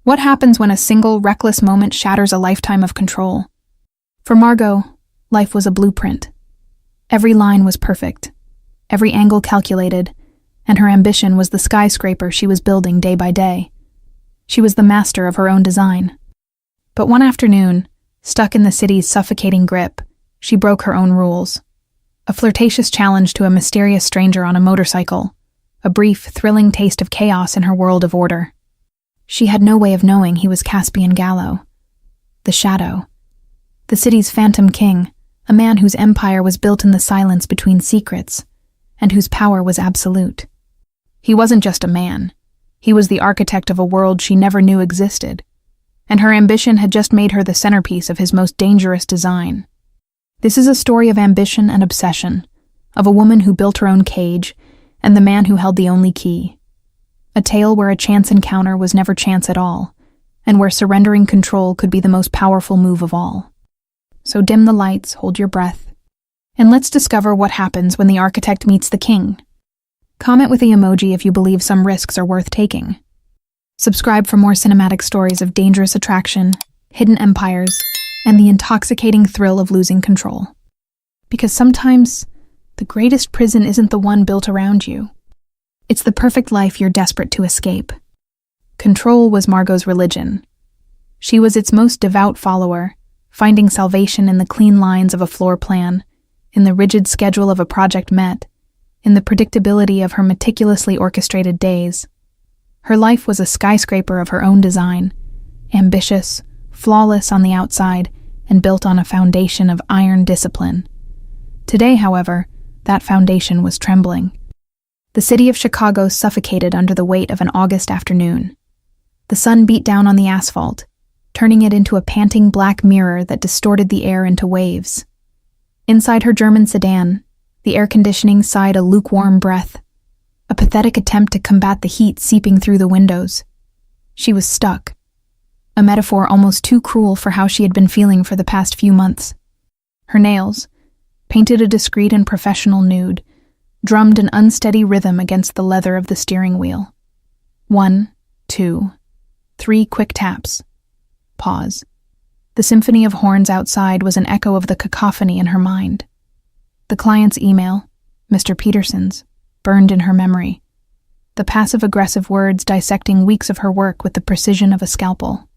What happens when a single, reckless moment shatters a lifetime of control? For Margot, life was a blueprint. Every line was perfect, every angle calculated, and her ambition was the skyscraper she was building day by day. She was the master of her own design. But one afternoon, stuck in the city's suffocating grip, she broke her own rules. A flirtatious challenge to a mysterious stranger on a motorcycle, a brief, thrilling taste of chaos in her world of order. She had no way of knowing he was Caspian Gallo, the Shadow, the city's phantom king, a man whose empire was built in the silence between secrets, and whose power was absolute. He wasn't just a man. He was the architect of a world she never knew existed, and her ambition had just made her the centerpiece of his most dangerous design. This is a story of ambition and obsession, of a woman who built her own cage, and the man who held the only key. A tale where a chance encounter was never chance at all, and where surrendering control could be the most powerful move of all. So dim the lights, hold your breath, and let's discover what happens when the architect meets the king. Comment with the emoji if you believe some risks are worth taking. Subscribe for more cinematic stories of dangerous attraction, hidden empires, and the intoxicating thrill of losing control. Because sometimes, the greatest prison isn't the one built around you. It's the perfect life you're desperate to escape. Control was Margot's religion. She was its most devout follower, finding salvation in the clean lines of a floor plan, in the rigid schedule of a project met, in the predictability of her meticulously orchestrated days. Her life was a skyscraper of her own design, ambitious, flawless on the outside, and built on a foundation of iron discipline. Today, however, that foundation was trembling. The city of Chicago suffocated under the weight of an August afternoon. The sun beat down on the asphalt, turning it into a panting black mirror that distorted the air into waves. Inside her German sedan, the air conditioning sighed a lukewarm breath, a pathetic attempt to combat the heat seeping through the windows. She was stuck, a metaphor almost too cruel for how she had been feeling for the past few months. Her nails, painted a discreet and professional nude, drummed an unsteady rhythm against the leather of the steering wheel. 1, 2, 3 quick taps. Pause. The symphony of horns outside was an echo of the cacophony in her mind. The client's email, Mr. Peterson's, burned in her memory. The passive-aggressive words dissecting weeks of her work with the precision of a scalpel.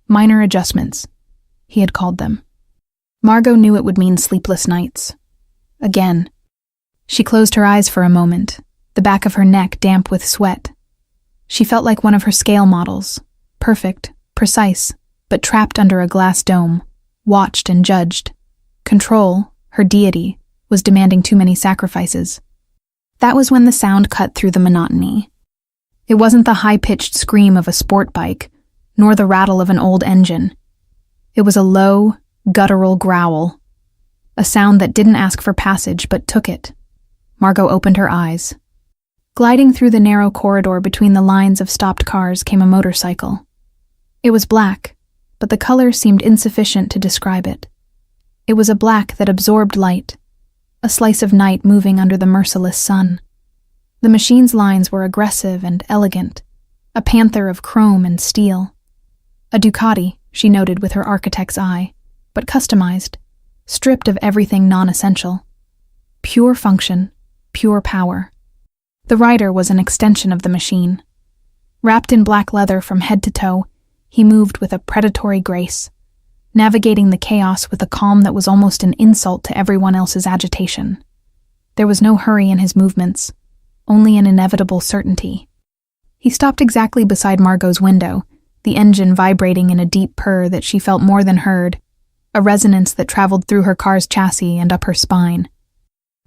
Minor adjustments, he had called them. Margot knew it would mean sleepless nights. Again. She closed her eyes for a moment, the back of her neck damp with sweat. She felt like one of her scale models, perfect, precise, but trapped under a glass dome, watched and judged. Control, her deity, was demanding too many sacrifices. That was when the sound cut through the monotony. It wasn't the high-pitched scream of a sport bike, nor the rattle of an old engine. It was a low, guttural growl, a sound that didn't ask for passage but took it. Margot opened her eyes. Gliding through the narrow corridor between the lines of stopped cars came a motorcycle. It was black, but the color seemed insufficient to describe it. It was a black that absorbed light, a slice of night moving under the merciless sun. The machine's lines were aggressive and elegant, a panther of chrome and steel. A Ducati, she noted with her architect's eye, but customized, stripped of everything non-essential. Pure function, pure power. The rider was an extension of the machine. Wrapped in black leather from head to toe, he moved with a predatory grace, navigating the chaos with a calm that was almost an insult to everyone else's agitation. There was no hurry in his movements, only an inevitable certainty. He stopped exactly beside Margot's window, the engine vibrating in a deep purr that she felt more than heard, a resonance that traveled through her car's chassis and up her spine.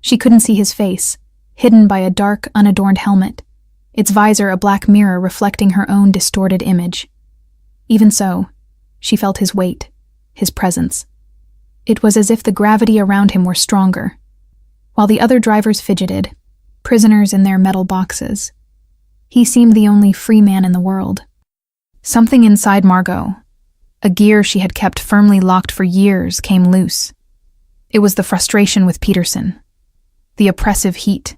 She couldn't see his face, hidden by a dark, unadorned helmet, its visor a black mirror reflecting her own distorted image. Even so, she felt his weight, his presence. It was as if the gravity around him were stronger. While the other drivers fidgeted, prisoners in their metal boxes, he seemed the only free man in the world. Something inside Margot, a gear she had kept firmly locked for years, came loose. It was the frustration with Peterson, the oppressive heat,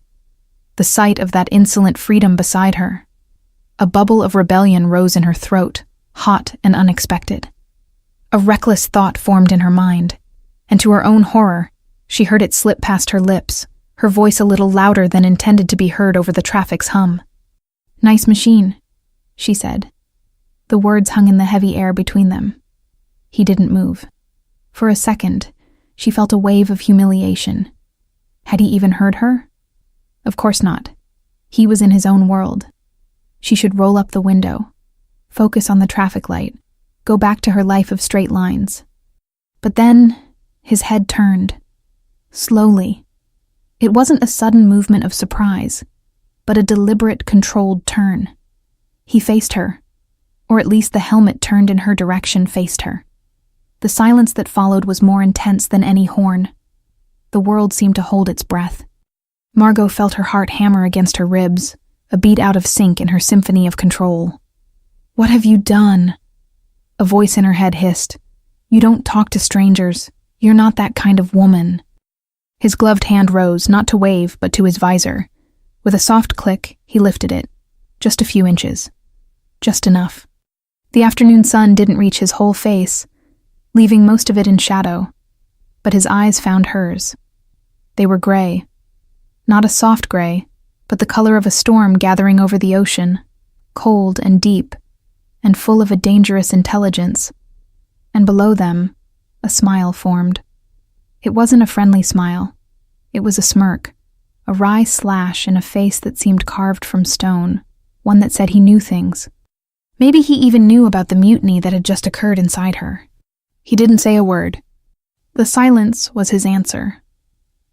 the sight of that insolent freedom beside her. A bubble of rebellion rose in her throat, hot and unexpected. A reckless thought formed in her mind, and to her own horror, she heard it slip past her lips, her voice a little louder than intended to be heard over the traffic's hum. "Nice machine," she said. The words hung in the heavy air between them. He didn't move. For a second, she felt a wave of humiliation. Had he even heard her? Of course not. He was in his own world. She should roll up the window, focus on the traffic light, go back to her life of straight lines. But then, his head turned. Slowly. It wasn't a sudden movement of surprise, but a deliberate, controlled turn. He faced her, or at least the helmet turned in her direction faced her. The silence that followed was more intense than any horn. The world seemed to hold its breath. Margot felt her heart hammer against her ribs, a beat out of sync in her symphony of control. "What have you done?" A voice in her head hissed. "You don't talk to strangers. You're not that kind of woman." His gloved hand rose, not to wave, but to his visor. With a soft click, he lifted it. Just a few inches. Just enough. The afternoon sun didn't reach his whole face, leaving most of it in shadow, but his eyes found hers. They were gray. Not a soft gray, but the color of a storm gathering over the ocean, cold and deep, and full of a dangerous intelligence. And below them, a smile formed. It wasn't a friendly smile. It was a smirk, a wry slash in a face that seemed carved from stone, one that said he knew things. Maybe he even knew about the mutiny that had just occurred inside her. He didn't say a word. The silence was his answer.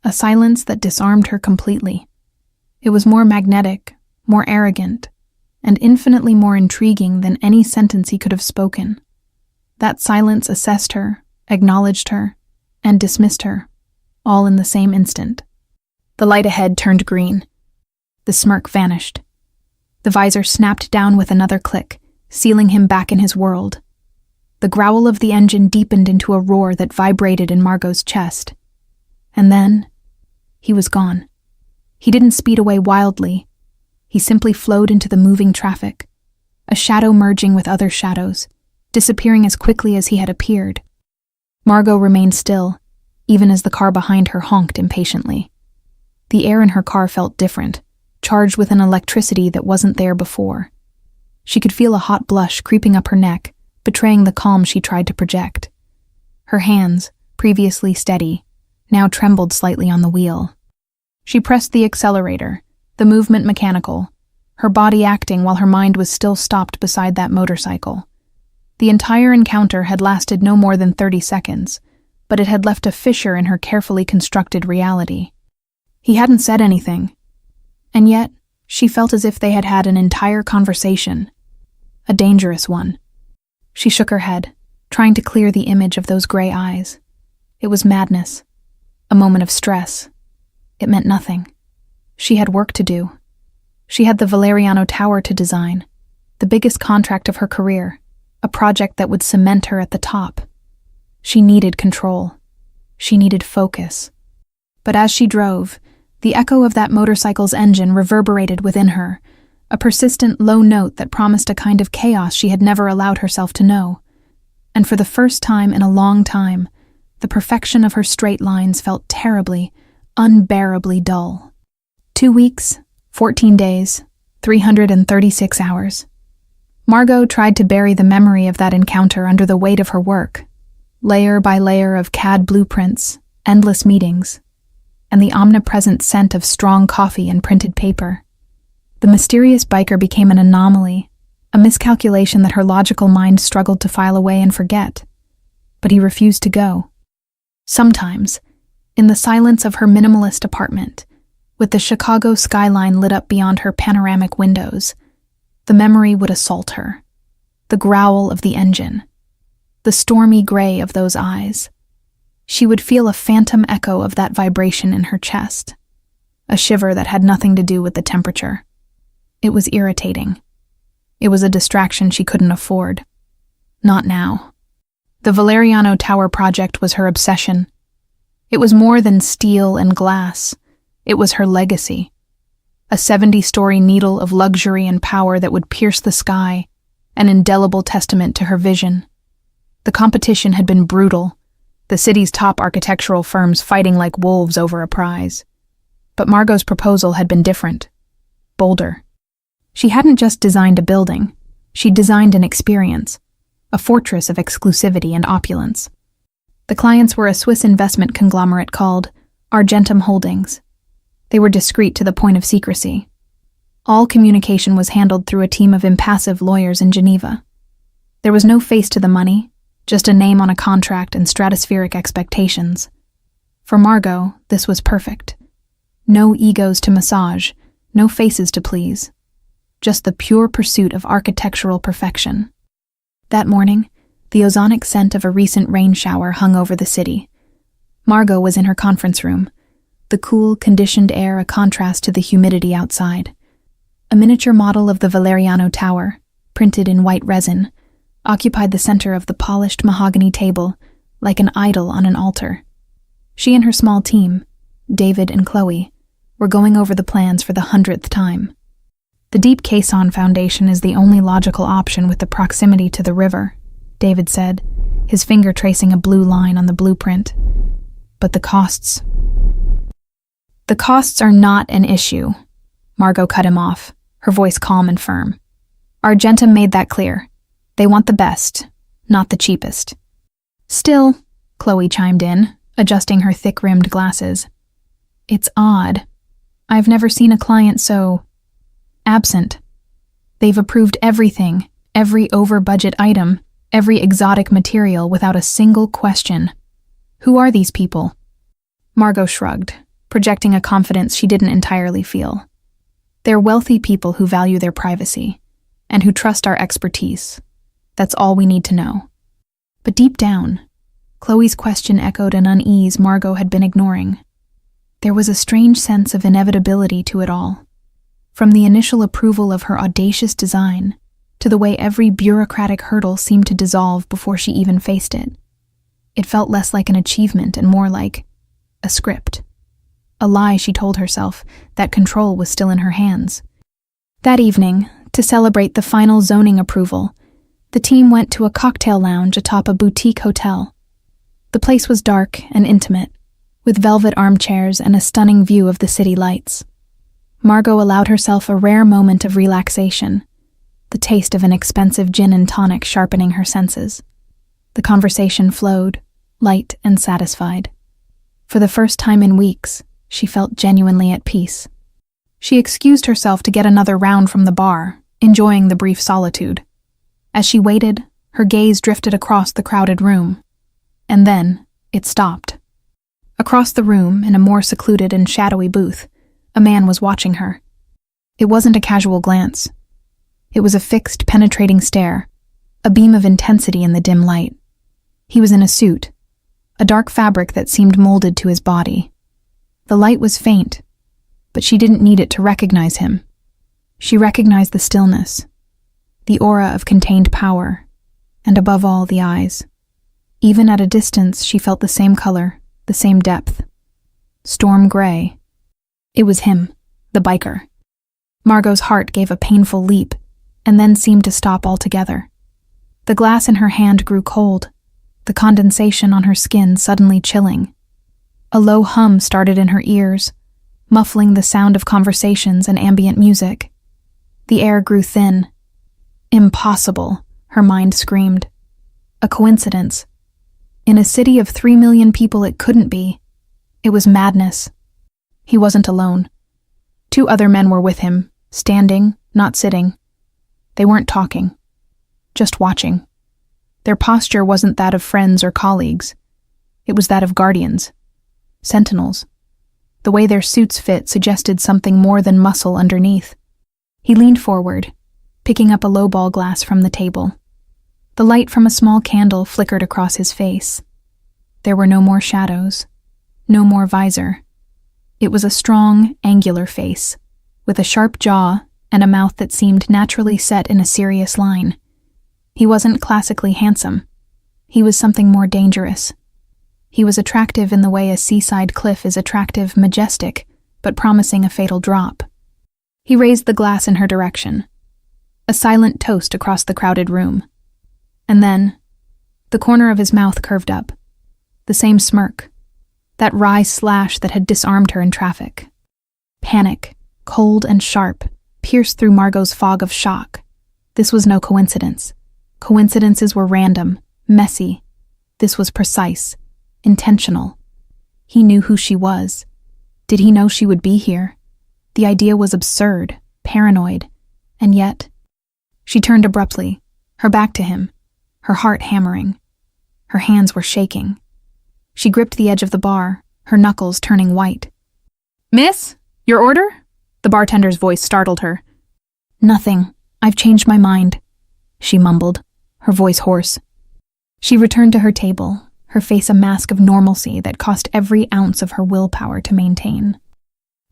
A silence that disarmed her completely. It was more magnetic, more arrogant, and infinitely more intriguing than any sentence he could have spoken. That silence assessed her, acknowledged her, and dismissed her, all in the same instant. The light ahead turned green. The smirk vanished. The visor snapped down with another click, sealing him back in his world. The growl of the engine deepened into a roar that vibrated in Margot's chest. And then, he was gone. He didn't speed away wildly. He simply flowed into the moving traffic, a shadow merging with other shadows, disappearing as quickly as he had appeared. Margot remained still, even as the car behind her honked impatiently. The air in her car felt different, charged with an electricity that wasn't there before. She could feel a hot blush creeping up her neck, betraying the calm she tried to project. Her hands, previously steady, now trembled slightly on the wheel. She pressed the accelerator, the movement mechanical, her body acting while her mind was still stopped beside that motorcycle. The entire encounter had lasted no more than 30 seconds, but it had left a fissure in her carefully constructed reality. He hadn't said anything, and yet she felt as if they had had an entire conversation, a dangerous one. She shook her head, trying to clear the image of those gray eyes. It was madness, a moment of stress. It meant nothing. She had work to do. She had the Valeriano Tower to design, the biggest contract of her career, a project that would cement her at the top. She needed control. She needed focus. But as she drove, the echo of that motorcycle's engine reverberated within her, a persistent low note that promised a kind of chaos she had never allowed herself to know. And for the first time in a long time, the perfection of her straight lines felt terribly, unbearably dull. 2 weeks, 14 days, 336 hours. Margot tried to bury the memory of that encounter under the weight of her work, layer by layer of CAD blueprints, endless meetings, and the omnipresent scent of strong coffee and printed paper. The mysterious biker became an anomaly, a miscalculation that her logical mind struggled to file away and forget. But he refused to go. Sometimes, in the silence of her minimalist apartment, with the Chicago skyline lit up beyond her panoramic windows, the memory would assault her. The growl of the engine, the stormy gray of those eyes. She would feel a phantom echo of that vibration in her chest, a shiver that had nothing to do with the temperature. It was irritating. It was a distraction she couldn't afford. Not now. The Valeriano Tower project was her obsession. It was more than steel and glass. It was her legacy. A 70-story needle of luxury and power that would pierce the sky an indelible testament to her vision. The competition had been brutal, the city's top architectural firms fighting like wolves over a prize. But Margot's proposal had been different, bolder. She hadn't just designed a building, she'd designed an experience, a fortress of exclusivity and opulence. The clients were a Swiss investment conglomerate called Argentum Holdings. They were discreet to the point of secrecy. All communication was handled through a team of impassive lawyers in Geneva. There was no face to the money, just a name on a contract and stratospheric expectations. For Margot, this was perfect. No egos to massage, no faces to please. Just the pure pursuit of architectural perfection. That morning, the ozonic scent of a recent rain shower hung over the city. Margot was in her conference room, the cool, conditioned air a contrast to the humidity outside. A miniature model of the Valeriano Tower, printed in white resin, occupied the center of the polished mahogany table, like an idol on an altar. She and her small team, David and Chloe, were going over the plans for the 100th time. The deep caisson foundation is the only logical option with the proximity to the river, David said, his finger tracing a blue line on the blueprint. But the costs... The costs are not an issue, Margot cut him off, her voice calm and firm. Argentum made that clear. They want the best, not the cheapest. Still, Chloe chimed in, adjusting her thick-rimmed glasses. It's odd. I've never seen a client so... absent. They've approved everything, every over-budget item, every exotic material without a single question. Who are these people? Margot shrugged, projecting a confidence she didn't entirely feel. They're wealthy people who value their privacy, and who trust our expertise. That's all we need to know. But deep down, Chloe's question echoed an unease Margot had been ignoring. There was a strange sense of inevitability to it all. From the initial approval of her audacious design, to the way every bureaucratic hurdle seemed to dissolve before she even faced it. It felt less like an achievement and more like a script. A lie she told herself, that control was still in her hands. That evening, to celebrate the final zoning approval, the team went to a cocktail lounge atop a boutique hotel. The place was dark and intimate, with velvet armchairs and a stunning view of the city lights. Margot allowed herself a rare moment of relaxation, the taste of an expensive gin and tonic sharpening her senses. The conversation flowed, light and satisfied. For the first time in weeks, she felt genuinely at peace. She excused herself to get another round from the bar, enjoying the brief solitude. As she waited, her gaze drifted across the crowded room. And then, it stopped. Across the room, in a more secluded and shadowy booth, a man was watching her. It wasn't a casual glance. It was a fixed, penetrating stare, a beam of intensity in the dim light. He was in a suit, a dark fabric that seemed molded to his body. The light was faint, but she didn't need it to recognize him. She recognized the stillness, the aura of contained power, and above all, the eyes. Even at a distance, she felt the same color, the same depth. Storm gray. It was him, the biker. Margot's heart gave a painful leap, and then seemed to stop altogether. The glass in her hand grew cold, the condensation on her skin suddenly chilling. A low hum started in her ears, muffling the sound of conversations and ambient music. The air grew thin. Impossible, her mind screamed. A coincidence. In a city of 3 million people, it couldn't be. It was madness. He wasn't alone. 2 other men were with him, standing, not sitting. They weren't talking, just watching. Their posture wasn't that of friends or colleagues. It was that of guardians. Sentinels. The way their suits fit suggested something more than muscle underneath. He leaned forward, picking up a lowball glass from the table. The light from a small candle flickered across his face. There were no more shadows, no more visor. It was a strong, angular face, with a sharp jaw and a mouth that seemed naturally set in a serious line. He wasn't classically handsome. He was something more dangerous. He was attractive in the way a seaside cliff is attractive, majestic, but promising a fatal drop. He raised the glass in her direction. a silent toast across the crowded room. And then, the corner of his mouth curved up. The same smirk. That wry slash that had disarmed her in traffic. Panic, cold and sharp, pierced through Margot's fog of shock. This was no coincidence. Coincidences were random, messy. This was precise, intentional. He knew who she was. Did he know she would be here? The idea was absurd, paranoid, and yet... She turned abruptly, her back to him, her heart hammering. Her hands were shaking. She gripped the edge of the bar, her knuckles turning white. "Miss, your order?" The bartender's voice startled her. "Nothing. I've changed my mind," she mumbled, her voice hoarse. She returned to her table, her face a mask of normalcy that cost every ounce of her willpower to maintain.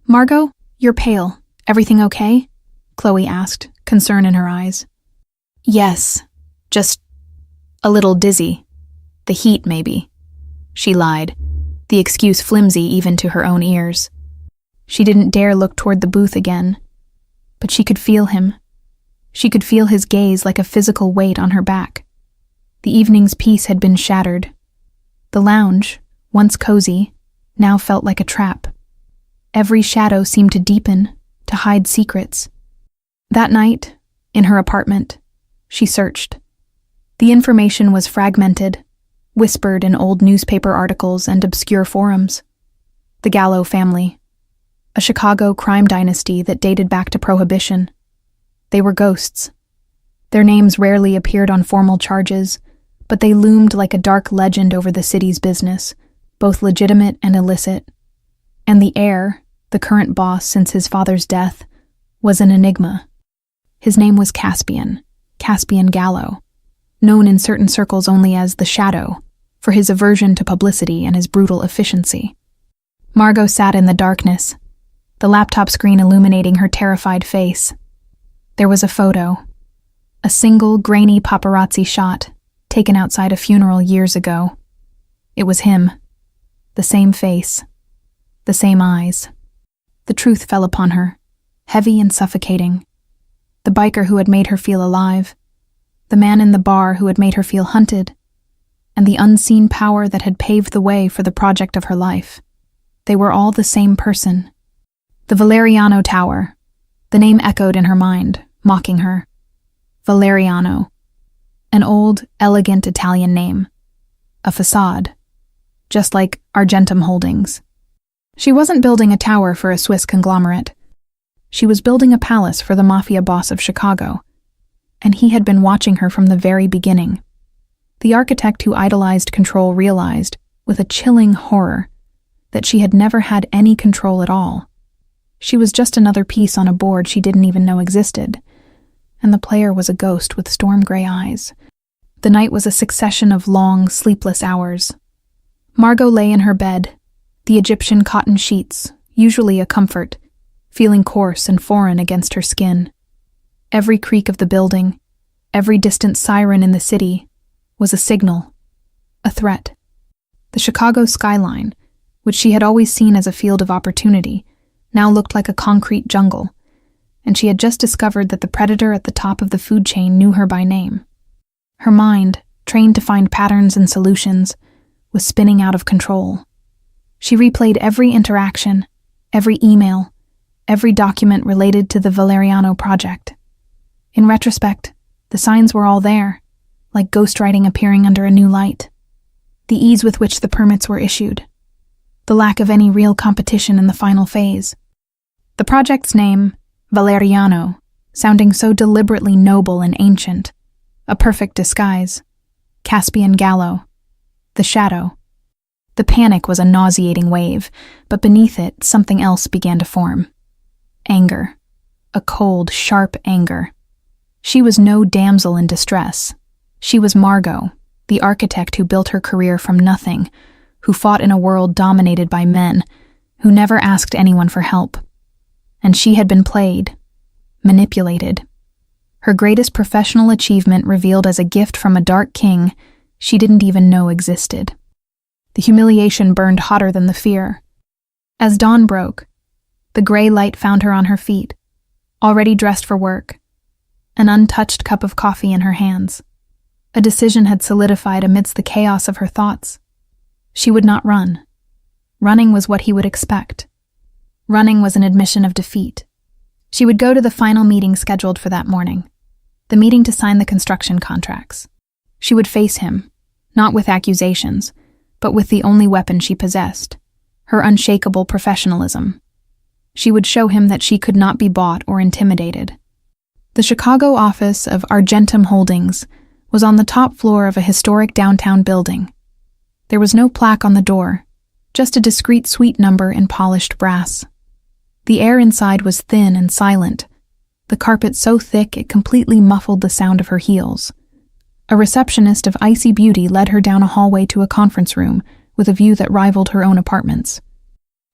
"Margot, you're pale. Everything okay?" Chloe asked, concern in her eyes. "Yes, just a little dizzy. The heat, maybe," she lied, the excuse flimsy even to her own ears. She didn't dare look toward the booth again, but she could feel him. She could feel his gaze like a physical weight on her back. The evening's peace had been shattered. The lounge, once cozy, now felt like a trap. Every shadow seemed to deepen, to hide secrets. That night, in her apartment, she searched. The information was fragmented, whispered in old newspaper articles and obscure forums. The Gallo family, a Chicago crime dynasty that dated back to Prohibition. They were ghosts. Their names rarely appeared on formal charges, but they loomed like a dark legend over the city's business, both legitimate and illicit. And the heir, the current boss since his father's death, was an enigma. His name was Caspian Gallo, known in certain circles only as the Shadow, for his aversion to publicity and his brutal efficiency. Margot sat in the darkness, the laptop screen illuminating her terrified face. There was a photo, a single grainy paparazzi shot, taken outside a funeral years ago. It was him. The same face. The same eyes. The truth fell upon her, heavy and suffocating. The biker who had made her feel alive. The man in the bar who had made her feel hunted. And the unseen power that had paved the way for the project of her life. They were all the same person. The Valeriano Tower. The name echoed in her mind, mocking her. Valeriano. An old, elegant Italian name. A facade. Just like Argentum Holdings. She wasn't building a tower for a Swiss conglomerate. She was building a palace for the Mafia boss of Chicago. And he had been watching her from the very beginning. The architect who idolized control realized, with a chilling horror, that she had never had any control at all. She was just another piece on a board she didn't even know existed. And the player was a ghost with storm-gray eyes. The night was a succession of long, sleepless hours. Margot lay in her bed, the Egyptian cotton sheets, usually a comfort, feeling coarse and foreign against her skin. Every creak of the building, every distant siren in the city, was a signal, a threat. The Chicago skyline, which she had always seen as a field of opportunity, now looked like a concrete jungle, and she had just discovered that the predator at the top of the food chain knew her by name. Her mind, trained to find patterns and solutions, was spinning out of control. She replayed every interaction, every email, every document related to the Valeriano project. In retrospect, the signs were all there, like ghostwriting appearing under a new light. The ease with which the permits were issued. The lack of any real competition in the final phase. The project's name, Valeriano, sounding so deliberately noble and ancient. A perfect disguise. Caspian Gallo. The Shadow. The panic was a nauseating wave, but beneath it, something else began to form. Anger. A cold, sharp anger. She was no damsel in distress. She was Margot, the architect who built her career from nothing, who fought in a world dominated by men, who never asked anyone for help. And she had been played, manipulated. Her greatest professional achievement revealed as a gift from a dark king she didn't even know existed. The humiliation burned hotter than the fear. As dawn broke, the gray light found her on her feet, already dressed for work. an untouched cup of coffee in her hands. A decision had solidified amidst the chaos of her thoughts. She would not run. Running was what he would expect. Running was an admission of defeat. She would go to the final meeting scheduled for that morning, the meeting to sign the construction contracts. She would face him, not with accusations, but with the only weapon she possessed, her unshakable professionalism. She would show him that she could not be bought or intimidated. The Chicago office of Argentum Holdings was on the top floor of a historic downtown building. There was no plaque on the door, just a discreet suite number in polished brass. The air inside was thin and silent, the carpet so thick it completely muffled the sound of her heels. A receptionist of icy beauty led her down a hallway to a conference room with a view that rivaled her own apartments.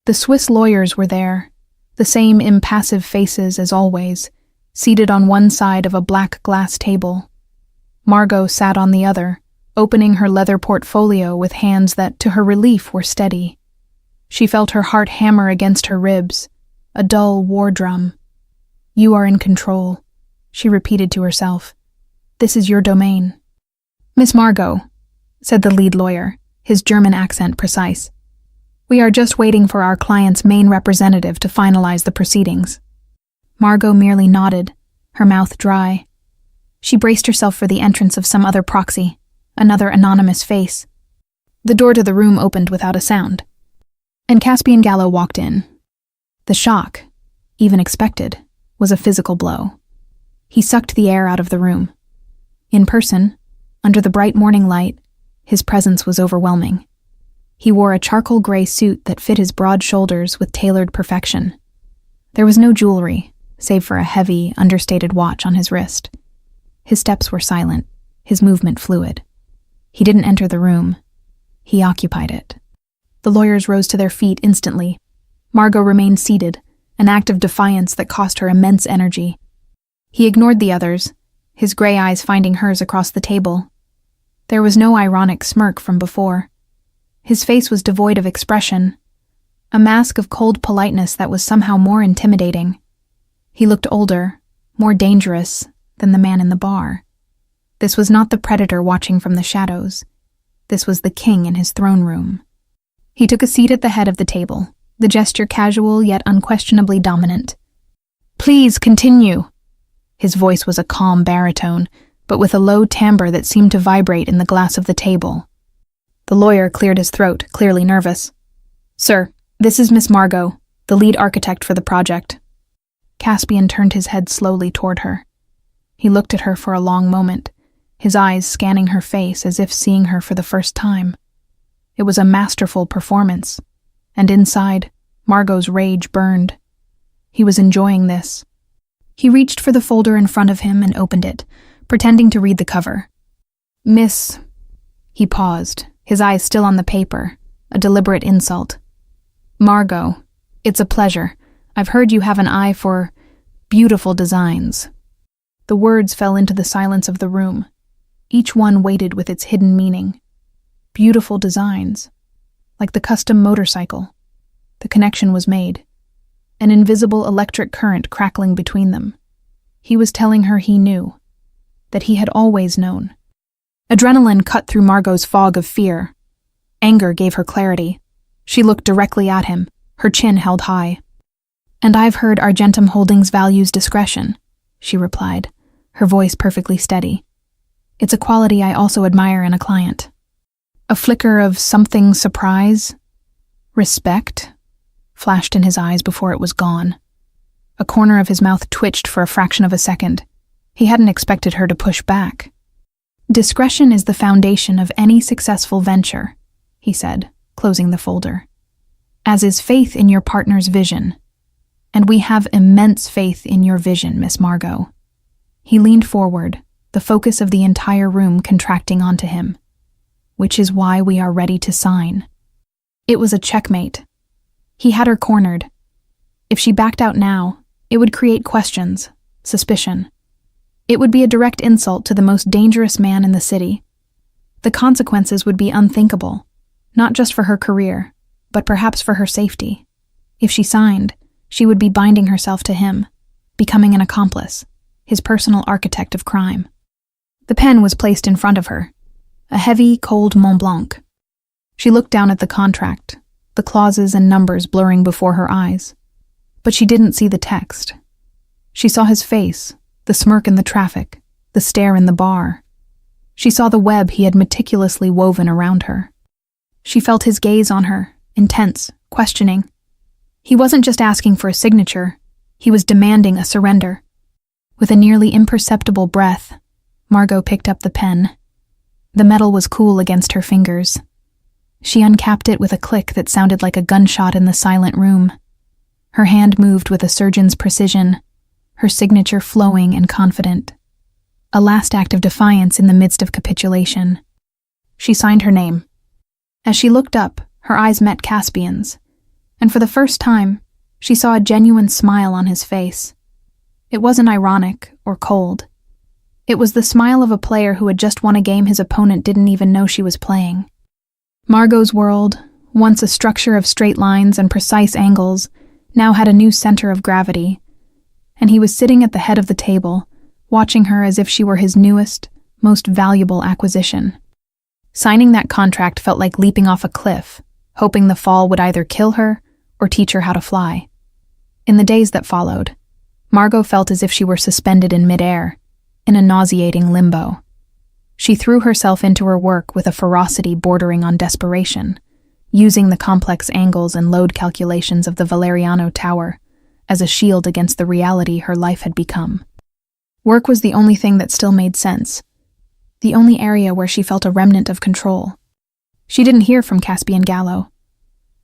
The Swiss lawyers were there, the same impassive faces as always, seated on one side of a black glass table. Margot sat on the other, opening her leather portfolio with hands that, to her relief, were steady. She felt her heart hammer against her ribs, a dull war drum. "You are in control," she repeated to herself. "This is your domain." "Miss Margot," said the lead lawyer, his German accent precise. "We are just waiting for our client's main representative to finalize the proceedings." Margot merely nodded, her mouth dry. She braced herself for the entrance of some other proxy, another anonymous face. The door to the room opened without a sound, and Caspian Gallo walked in. The shock, even expected, was a physical blow. He sucked the air out of the room. In person, under the bright morning light, his presence was overwhelming. He wore a charcoal gray suit that fit his broad shoulders with tailored perfection. There was no jewelry, save for a heavy, understated watch on his wrist. His steps were silent, his movement fluid. He didn't enter the room. He occupied it. The lawyers rose to their feet instantly. Margot remained seated, an act of defiance that cost her immense energy. He ignored the others, his gray eyes finding hers across the table. There was no ironic smirk from before. His face was devoid of expression, a mask of cold politeness that was somehow more intimidating. He looked older, more dangerous than the man in the bar. This was not the predator watching from the shadows. This was the king in his throne room. He took a seat at the head of the table, the gesture casual yet unquestionably dominant. "Please continue." His voice was a calm baritone, but with a low timbre that seemed to vibrate in the glass of the table. The lawyer cleared his throat, clearly nervous. "Sir, this is Miss Margot, the lead architect for the project." Caspian turned his head slowly toward her. He looked at her for a long moment, his eyes scanning her face as if seeing her for the first time. It was a masterful performance, and inside, Margot's rage burned. He was enjoying this. He reached for the folder in front of him and opened it, pretending to read the cover. "Miss..." He paused, his eyes still on the paper, a deliberate insult. "Margot, it's a pleasure. I've heard you have an eye for beautiful designs." The words fell into the silence of the room. Each one weighted with its hidden meaning. Beautiful designs. Like the custom motorcycle. The connection was made. An invisible electric current crackling between them. He was telling her he knew. That he had always known. Adrenaline cut through Margot's fog of fear. Anger gave her clarity. She looked directly at him, her chin held high. "And I've heard Argentum Holdings values discretion," she replied, her voice perfectly steady. "It's a quality I also admire in a client." A flicker of something surprise, respect, flashed in his eyes before it was gone. A corner of his mouth twitched for a fraction of a second. He hadn't expected her to push back. "Discretion is the foundation of any successful venture," he said, closing the folder. "As is faith in your partner's vision. And we have immense faith in your vision, Miss Margot." He leaned forward, the focus of the entire room contracting onto him. "Which is why we are ready to sign." It was a checkmate. He had her cornered. If she backed out now, it would create questions, suspicion. It would be a direct insult to the most dangerous man in the city. The consequences would be unthinkable, not just for her career, but perhaps for her safety. If she signed, she would be binding herself to him, becoming an accomplice. his personal architect of crime. The pen was placed in front of her, a heavy, cold Mont Blanc. She looked down at the contract, the clauses and numbers blurring before her eyes. But she didn't see the text. She saw his face, the smirk in the traffic, the stare in the bar. She saw the web he had meticulously woven around her. She felt his gaze on her, intense, questioning. He wasn't just asking for a signature, he was demanding a surrender. With a nearly imperceptible breath, Margot picked up the pen. The metal was cool against her fingers. She uncapped it with a click that sounded like a gunshot in the silent room. Her hand moved with a surgeon's precision, her signature flowing and confident. A last act of defiance in the midst of capitulation. She signed her name. As she looked up, her eyes met Caspian's, and for the first time, she saw a genuine smile on his face. It wasn't ironic or cold. It was the smile of a player who had just won a game his opponent didn't even know she was playing. Margot's world, once a structure of straight lines and precise angles, now had a new center of gravity, and he was sitting at the head of the table, watching her as if she were his newest, most valuable acquisition. Signing that contract felt like leaping off a cliff, hoping the fall would either kill her or teach her how to fly. In the days that followed, Margot felt as if she were suspended in midair, in a nauseating limbo. She threw herself into her work with a ferocity bordering on desperation, using the complex angles and load calculations of the Valeriano Tower as a shield against the reality her life had become. Work was the only thing that still made sense, the only area where she felt a remnant of control. She didn't hear from Caspian Gallo.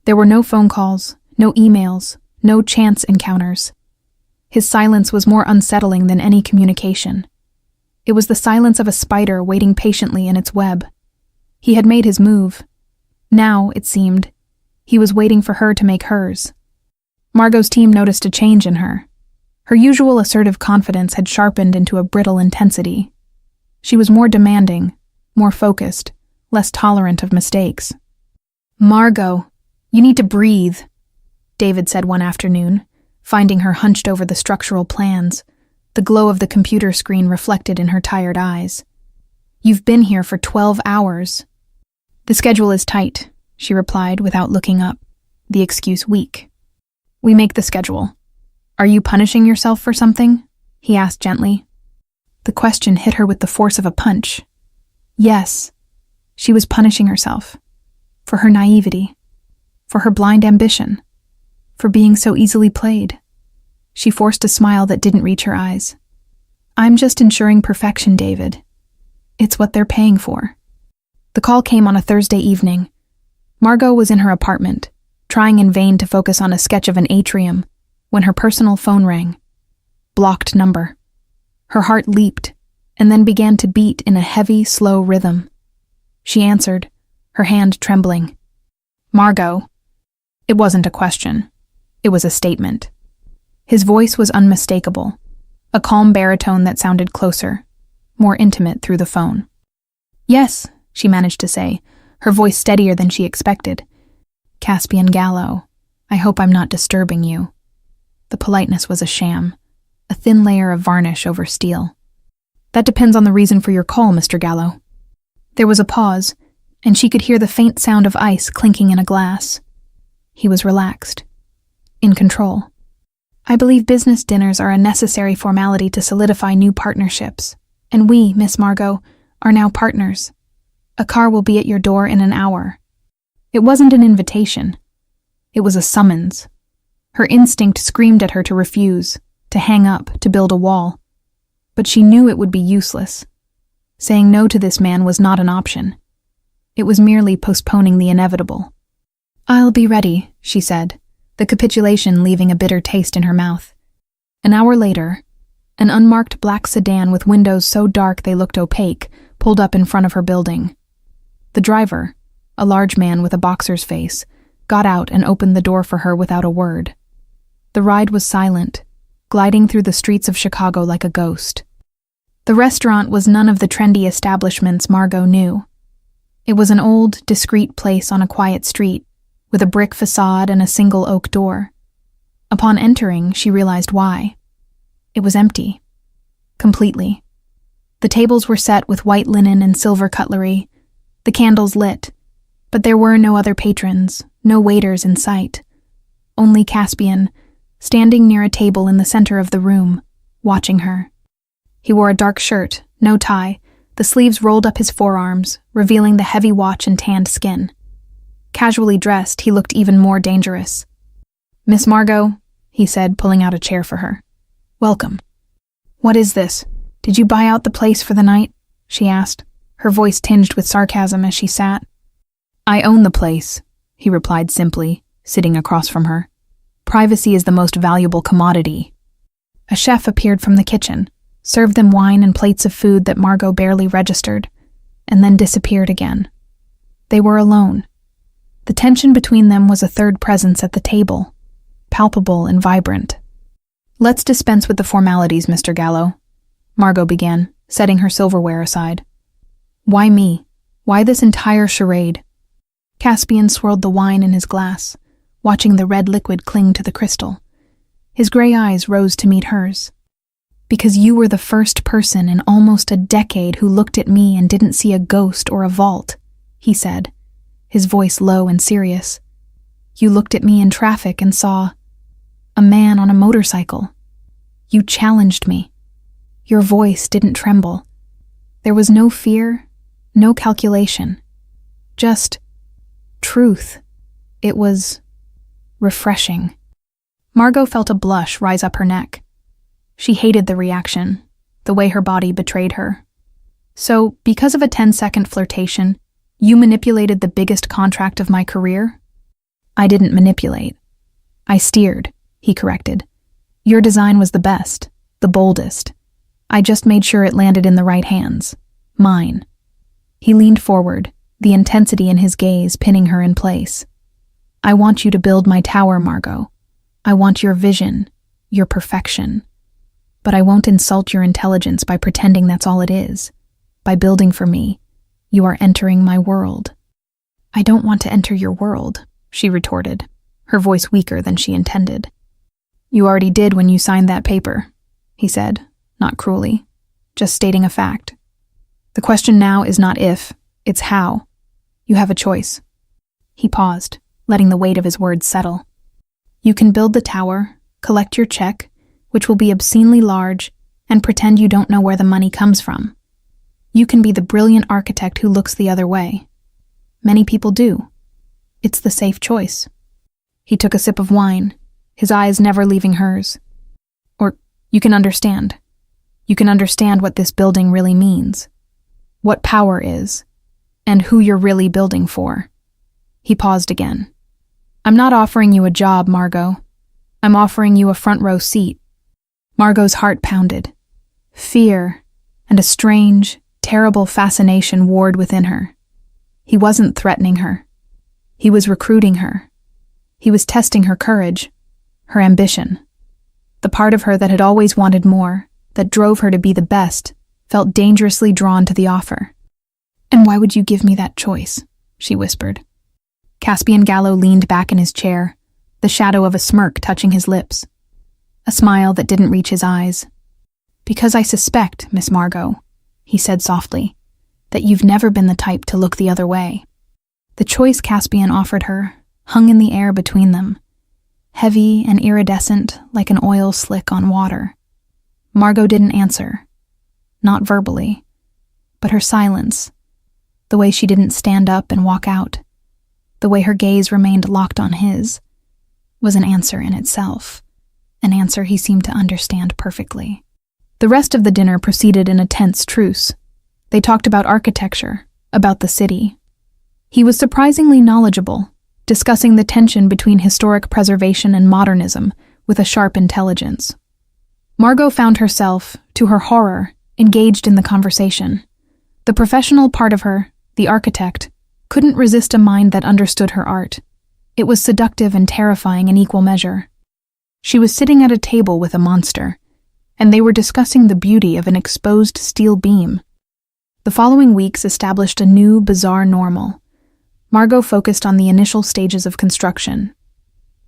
There were no phone calls, no emails, no chance encounters. His silence was more unsettling than any communication. It was the silence of a spider waiting patiently in its web. He had made his move. Now, it seemed, he was waiting for her to make hers. Margot's team noticed a change in her. Her usual assertive confidence had sharpened into a brittle intensity. She was more demanding, more focused, less tolerant of mistakes. "Margot, you need to breathe," David said one afternoon, finding her hunched over the structural plans, the glow of the computer screen reflected in her tired eyes. "You've been here for 12 hours. "The schedule is tight," she replied without looking up, the excuse weak. "We make the schedule. Are you punishing yourself for something?" he asked gently. The question hit her with the force of a punch. Yes, she was punishing herself. For her naivety. For her blind ambition. For being so easily played. She forced a smile that didn't reach her eyes. "I'm just ensuring perfection, David. It's what they're paying for." The call came on a Thursday evening. Margot was in her apartment, trying in vain to focus on a sketch of an atrium, when her personal phone rang. Blocked number. Her heart leaped, and then began to beat in a heavy, slow rhythm. She answered, her hand trembling. "Margot." It wasn't a question. It was a statement. His voice was unmistakable, a calm baritone that sounded closer, more intimate through the phone. "Yes," she managed to say, her voice steadier than she expected. "Caspian Gallo, I hope I'm not disturbing you." The politeness was a sham, a thin layer of varnish over steel. "That depends on the reason for your call, Mr. Gallo." There was a pause, and she could hear the faint sound of ice clinking in a glass. He was relaxed, in control. "I believe business dinners are a necessary formality to solidify new partnerships, and we, Miss Margot, are now partners. A car will be at your door in an hour." It wasn't an invitation. It was a summons. Her instinct screamed at her to refuse, to hang up, to build a wall. But she knew it would be useless. Saying no to this man was not an option. It was merely postponing the inevitable. "I'll be ready," she said, the capitulation leaving a bitter taste in her mouth. An hour later, an unmarked black sedan with windows so dark they looked opaque pulled up in front of her building. The driver, a large man with a boxer's face, got out and opened the door for her without a word. The ride was silent, gliding through the streets of Chicago like a ghost. The restaurant was none of the trendy establishments Margot knew. It was an old, discreet place on a quiet street, with a brick facade and a single oak door. Upon entering, she realized why. It was empty. completely. The tables were set with white linen and silver cutlery, the candles lit, but there were no other patrons, no waiters in sight. Only Caspian, standing near a table in the center of the room, watching her. He wore a dark shirt, no tie, the sleeves rolled up his forearms, revealing the heavy watch and tanned skin. Casually dressed, he looked even more dangerous. "Miss Margot," he said, pulling out a chair for her. "Welcome." "What is this? Did you buy out the place for the night?" she asked, her voice tinged with sarcasm as she sat. "I own the place," he replied simply, sitting across from her. "Privacy is the most valuable commodity." A chef appeared from the kitchen, served them wine and plates of food that Margot barely registered, and then disappeared again. They were alone. The tension between them was a third presence at the table, palpable and vibrant. "Let's dispense with the formalities, Mr. Gallo," Margot began, setting her silverware aside. "Why me? Why this entire charade?" Caspian swirled the wine in his glass, watching the red liquid cling to the crystal. His gray eyes rose to meet hers. "Because you were the first person in almost a decade who looked at me and didn't see a ghost or a vault," he said, his voice low and serious. "You looked at me in traffic and saw a man on a motorcycle. You challenged me. Your voice didn't tremble. There was no fear, no calculation. Just truth. It was refreshing." Margot felt a blush rise up her neck. She hated the reaction, the way her body betrayed her. "So, because of a 10-second flirtation, you manipulated the biggest contract of my career?" "I didn't manipulate. I steered," he corrected. "Your design was the best, the boldest. I just made sure it landed in the right hands. Mine." He leaned forward, the intensity in his gaze pinning her in place. "I want you to build my tower, Margot. I want your vision, your perfection. But I won't insult your intelligence by pretending that's all it is. By building for me, you are entering my world." "I don't want to enter your world," she retorted, her voice weaker than she intended. "You already did when you signed that paper," he said, not cruelly, just stating a fact. "The question now is not if, it's how. You have a choice." He paused, letting the weight of his words settle. "You can build the tower, collect your check, which will be obscenely large, and pretend you don't know where the money comes from. You can be the brilliant architect who looks the other way. Many people do. It's the safe choice." He took a sip of wine, his eyes never leaving hers. "Or you can understand. You can understand what this building really means, what power is, and who you're really building for." He paused again. "I'm not offering you a job, Margot. I'm offering you a front-row seat." Margot's heart pounded. Fear and a strange, terrible fascination warred within her. He wasn't threatening her. He was recruiting her. He was testing her courage, her ambition. The part of her that had always wanted more, that drove her to be the best, felt dangerously drawn to the offer. "And why would you give me that choice?" she whispered. Caspian Gallo leaned back in his chair, the shadow of a smirk touching his lips. A smile that didn't reach his eyes. "Because I suspect, Miss Margot," he said softly, "that you've never been the type to look the other way." The choice Caspian offered her hung in the air between them, heavy and iridescent like an oil slick on water. Margot didn't answer, not verbally, but her silence, the way she didn't stand up and walk out, the way her gaze remained locked on his, was an answer in itself, an answer he seemed to understand perfectly. The rest of the dinner proceeded in a tense truce. They talked about architecture, about the city. He was surprisingly knowledgeable, discussing the tension between historic preservation and modernism with a sharp intelligence. Margot found herself, to her horror, engaged in the conversation. The professional part of her, the architect, couldn't resist a mind that understood her art. It was seductive and terrifying in equal measure. She was sitting at a table with a monster, and they were discussing the beauty of an exposed steel beam. The following weeks established a new, bizarre normal. Margot focused on the initial stages of construction.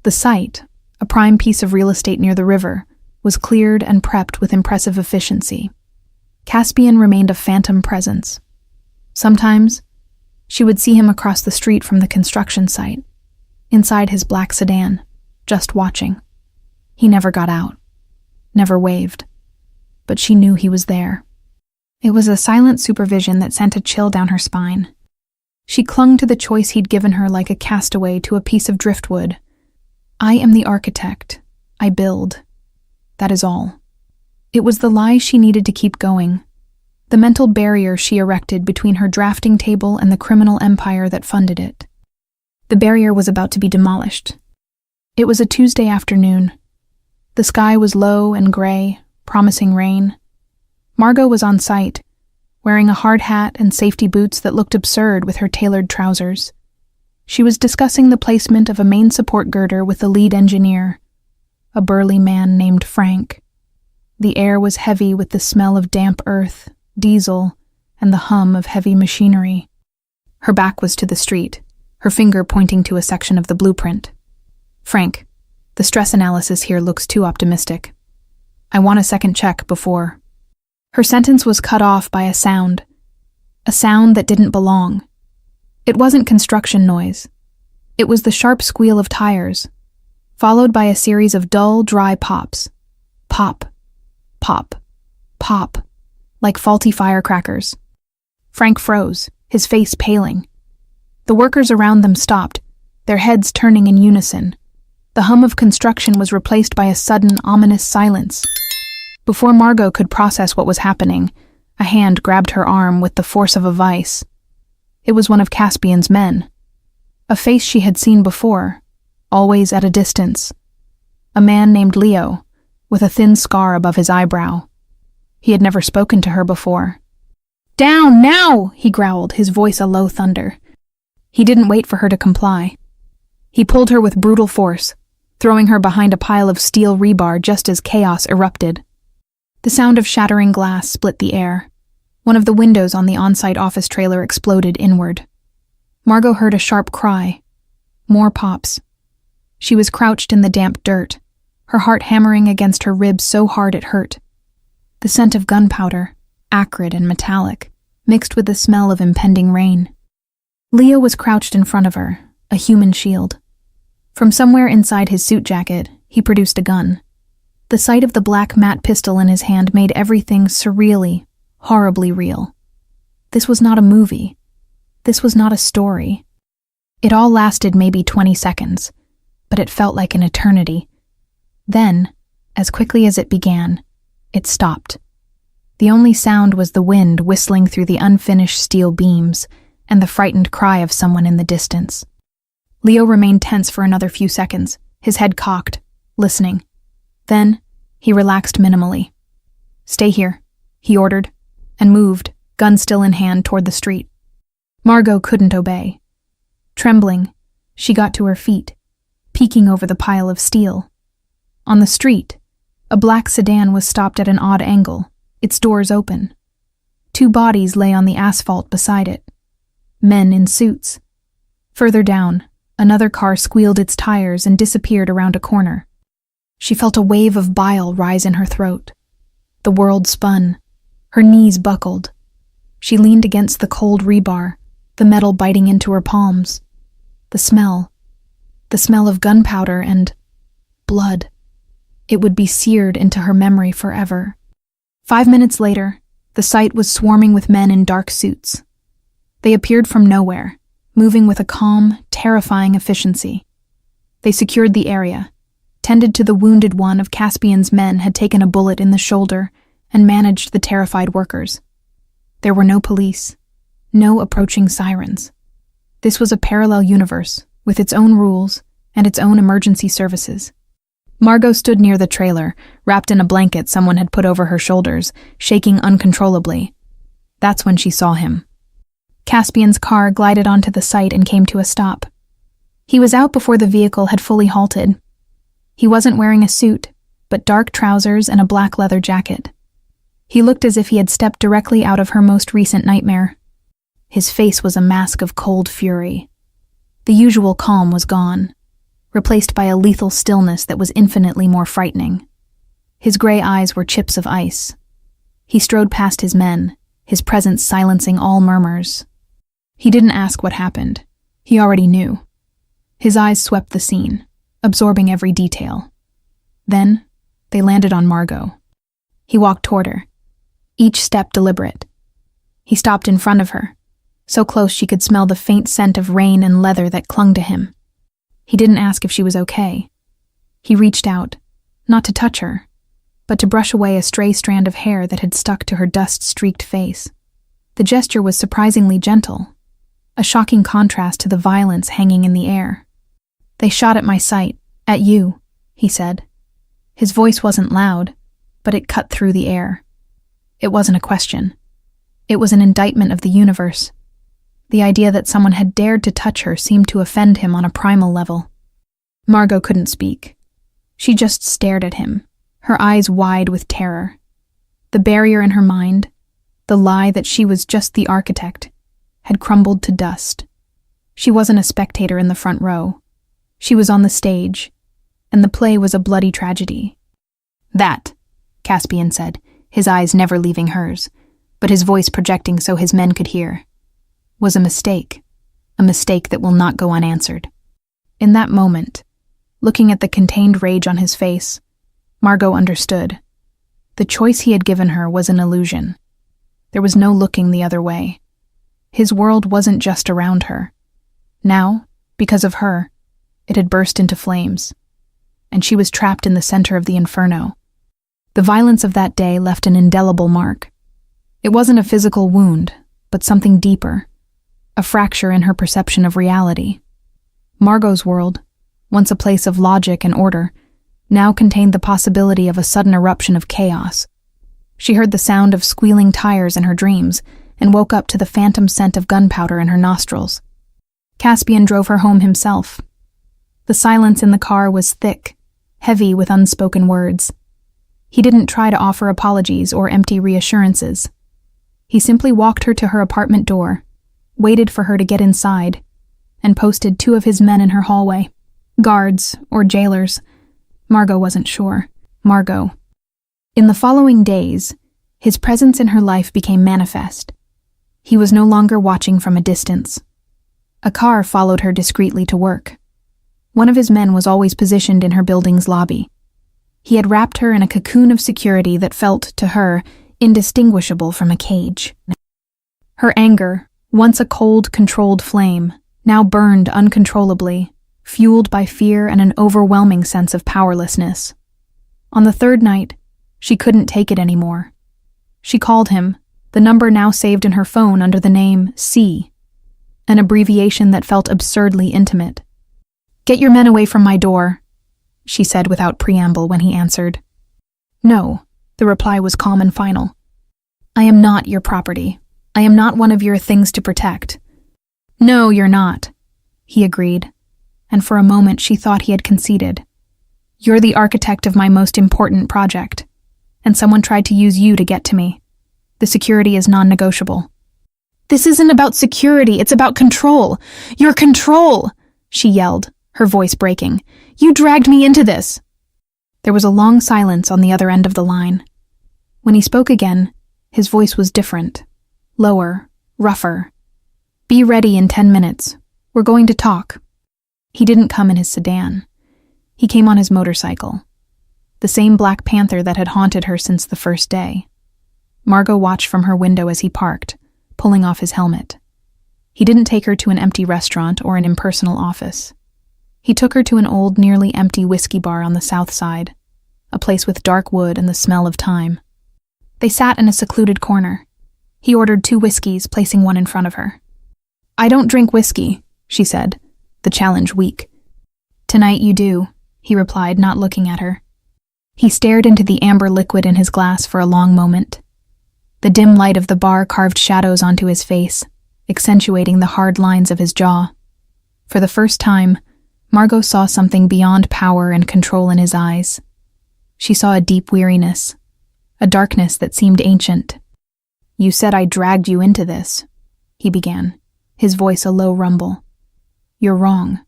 The site, a prime piece of real estate near the river, was cleared and prepped with impressive efficiency. Caspian remained a phantom presence. Sometimes, she would see him across the street from the construction site, inside his black sedan, just watching. He never got out, never waved, but she knew he was there. It was a silent supervision that sent a chill down her spine. She clung to the choice he'd given her like a castaway to a piece of driftwood. I am the architect. I build. That is all. It was the lie she needed to keep going, the mental barrier she erected between her drafting table and the criminal empire that funded it. The barrier was about to be demolished. It was a Tuesday afternoon. The sky was low and gray, promising rain. Margot was on site, wearing a hard hat and safety boots that looked absurd with her tailored trousers. She was discussing the placement of a main support girder with the lead engineer, a burly man named Frank. The air was heavy with the smell of damp earth, diesel, and the hum of heavy machinery. Her back was to the street, her finger pointing to a section of the blueprint. Frank, the stress analysis here looks too optimistic. I want a second check before. Her sentence was cut off by a sound that didn't belong. It wasn't construction noise. It was the sharp squeal of tires, followed by a series of dull, dry pops. Pop, pop, pop, like faulty firecrackers. Frank froze, his face paling. The workers around them stopped, their heads turning in unison. The hum of construction was replaced by a sudden, ominous silence. Before Margot could process what was happening, a hand grabbed her arm with the force of a vice. It was one of Caspian's men. A face she had seen before, always at a distance. A man named Leo, with a thin scar above his eyebrow. He had never spoken to her before. "Down, now!" he growled, his voice a low thunder. He didn't wait for her to comply. He pulled her with brutal force, throwing her behind a pile of steel rebar just as chaos erupted. The sound of shattering glass split the air. One of the windows on the on-site office trailer exploded inward. Margot heard a sharp cry. More pops. She was crouched in the damp dirt, her heart hammering against her ribs so hard it hurt. The scent of gunpowder, acrid and metallic, mixed with the smell of impending rain. Leo was crouched in front of her, a human shield. From somewhere inside his suit jacket, he produced a gun. The sight of the black matte pistol in his hand made everything surreally, horribly real. This was not a movie. This was not a story. It all lasted maybe 20 seconds, but it felt like an eternity. Then, as quickly as it began, it stopped. The only sound was the wind whistling through the unfinished steel beams and the frightened cry of someone in the distance. Leo remained tense for another few seconds, his head cocked, listening. Then, he relaxed minimally. "Stay here," he ordered, and moved, gun still in hand, toward the street. Margot couldn't obey. Trembling, she got to her feet, peeking over the pile of steel. On the street, a black sedan was stopped at an odd angle, its doors open. Two bodies lay on the asphalt beside it. Men in suits. Further down, another car squealed its tires and disappeared around a corner. She felt a wave of bile rise in her throat. The world spun. Her knees buckled. She leaned against the cold rebar, the metal biting into her palms. The smell of gunpowder and blood. It would be seared into her memory forever. 5 minutes later, the site was swarming with men in dark suits. They appeared from nowhere, moving with a calm, terrifying efficiency. They secured the area, tended to the wounded one of Caspian's men had taken a bullet in the shoulder, and managed the terrified workers. There were no police, no approaching sirens. This was a parallel universe, with its own rules and its own emergency services. Margot stood near the trailer, wrapped in a blanket someone had put over her shoulders, shaking uncontrollably. That's when she saw him. Caspian's car glided onto the site and came to a stop. He was out before the vehicle had fully halted. He wasn't wearing a suit, but dark trousers and a black leather jacket. He looked as if he had stepped directly out of her most recent nightmare. His face was a mask of cold fury. The usual calm was gone, replaced by a lethal stillness that was infinitely more frightening. His gray eyes were chips of ice. He strode past his men, his presence silencing all murmurs. He didn't ask what happened. He already knew. His eyes swept the scene, absorbing every detail. Then, they landed on Margot. He walked toward her, each step deliberate. He stopped in front of her, so close she could smell the faint scent of rain and leather that clung to him. He didn't ask if she was okay. He reached out, not to touch her, but to brush away a stray strand of hair that had stuck to her dust-streaked face. The gesture was surprisingly gentle, a shocking contrast to the violence hanging in the air. "They shot at my sight, at you," he said. His voice wasn't loud, but it cut through the air. It wasn't a question. It was an indictment of the universe. The idea that someone had dared to touch her seemed to offend him on a primal level. Margot couldn't speak. She just stared at him, her eyes wide with terror. The barrier in her mind, the lie that she was just the architect, had crumbled to dust. She wasn't a spectator in the front row. She was on the stage, and the play was a bloody tragedy. "That," Caspian said, his eyes never leaving hers, but his voice projecting so his men could hear, "was a mistake that will not go unanswered." In that moment, looking at the contained rage on his face, Margot understood. The choice he had given her was an illusion. There was no looking the other way. His world wasn't just around her. Now, because of her, it had burst into flames, and she was trapped in the center of the inferno. The violence of that day left an indelible mark. It wasn't a physical wound, but something deeper, a fracture in her perception of reality. Margot's world, once a place of logic and order, now contained the possibility of a sudden eruption of chaos. She heard the sound of squealing tires in her dreams and woke up to the phantom scent of gunpowder in her nostrils. Caspian drove her home himself. The silence in the car was thick, heavy with unspoken words. He didn't try to offer apologies or empty reassurances. He simply walked her to her apartment door, waited for her to get inside, and posted 2 of his men in her hallway. Guards or jailers. Margot wasn't sure. Margot. In the following days, his presence in her life became manifest. He was no longer watching from a distance. A car followed her discreetly to work. One of his men was always positioned in her building's lobby. He had wrapped her in a cocoon of security that felt, to her, indistinguishable from a cage. Her anger, once a cold, controlled flame, now burned uncontrollably, fueled by fear and an overwhelming sense of powerlessness. On the 3rd night, she couldn't take it anymore. She called him, the number now saved in her phone under the name C, an abbreviation that felt absurdly intimate. "Get your men away from my door," she said without preamble when he answered. "No," the reply was calm and final. "I am not your property. I am not one of your things to protect." "No, you're not," he agreed, and for a moment she thought he had conceded. "You're the architect of my most important project, and someone tried to use you to get to me. The security is non-negotiable." "This isn't about security, it's about control. Your control!" she yelled, her voice breaking. "You dragged me into this." There was a long silence on the other end of the line. When he spoke again, his voice was different, lower, rougher. "Be ready in 10 minutes. We're going to talk." He didn't come in his sedan. He came on his motorcycle, the same Black Panther that had haunted her since the first day. Margot watched from her window as he parked, pulling off his helmet. He didn't take her to an empty restaurant or an impersonal office. He took her to an old, nearly empty whiskey bar on the south side, a place with dark wood and the smell of thyme. They sat in a secluded corner. He ordered 2 whiskeys, placing one in front of her. "I don't drink whiskey," she said, the challenge weak. "Tonight you do," he replied, not looking at her. He stared into the amber liquid in his glass for a long moment. The dim light of the bar carved shadows onto his face, accentuating the hard lines of his jaw. For the first time, Margot saw something beyond power and control in his eyes. She saw a deep weariness, a darkness that seemed ancient. "You said I dragged you into this," he began, his voice a low rumble. "You're wrong.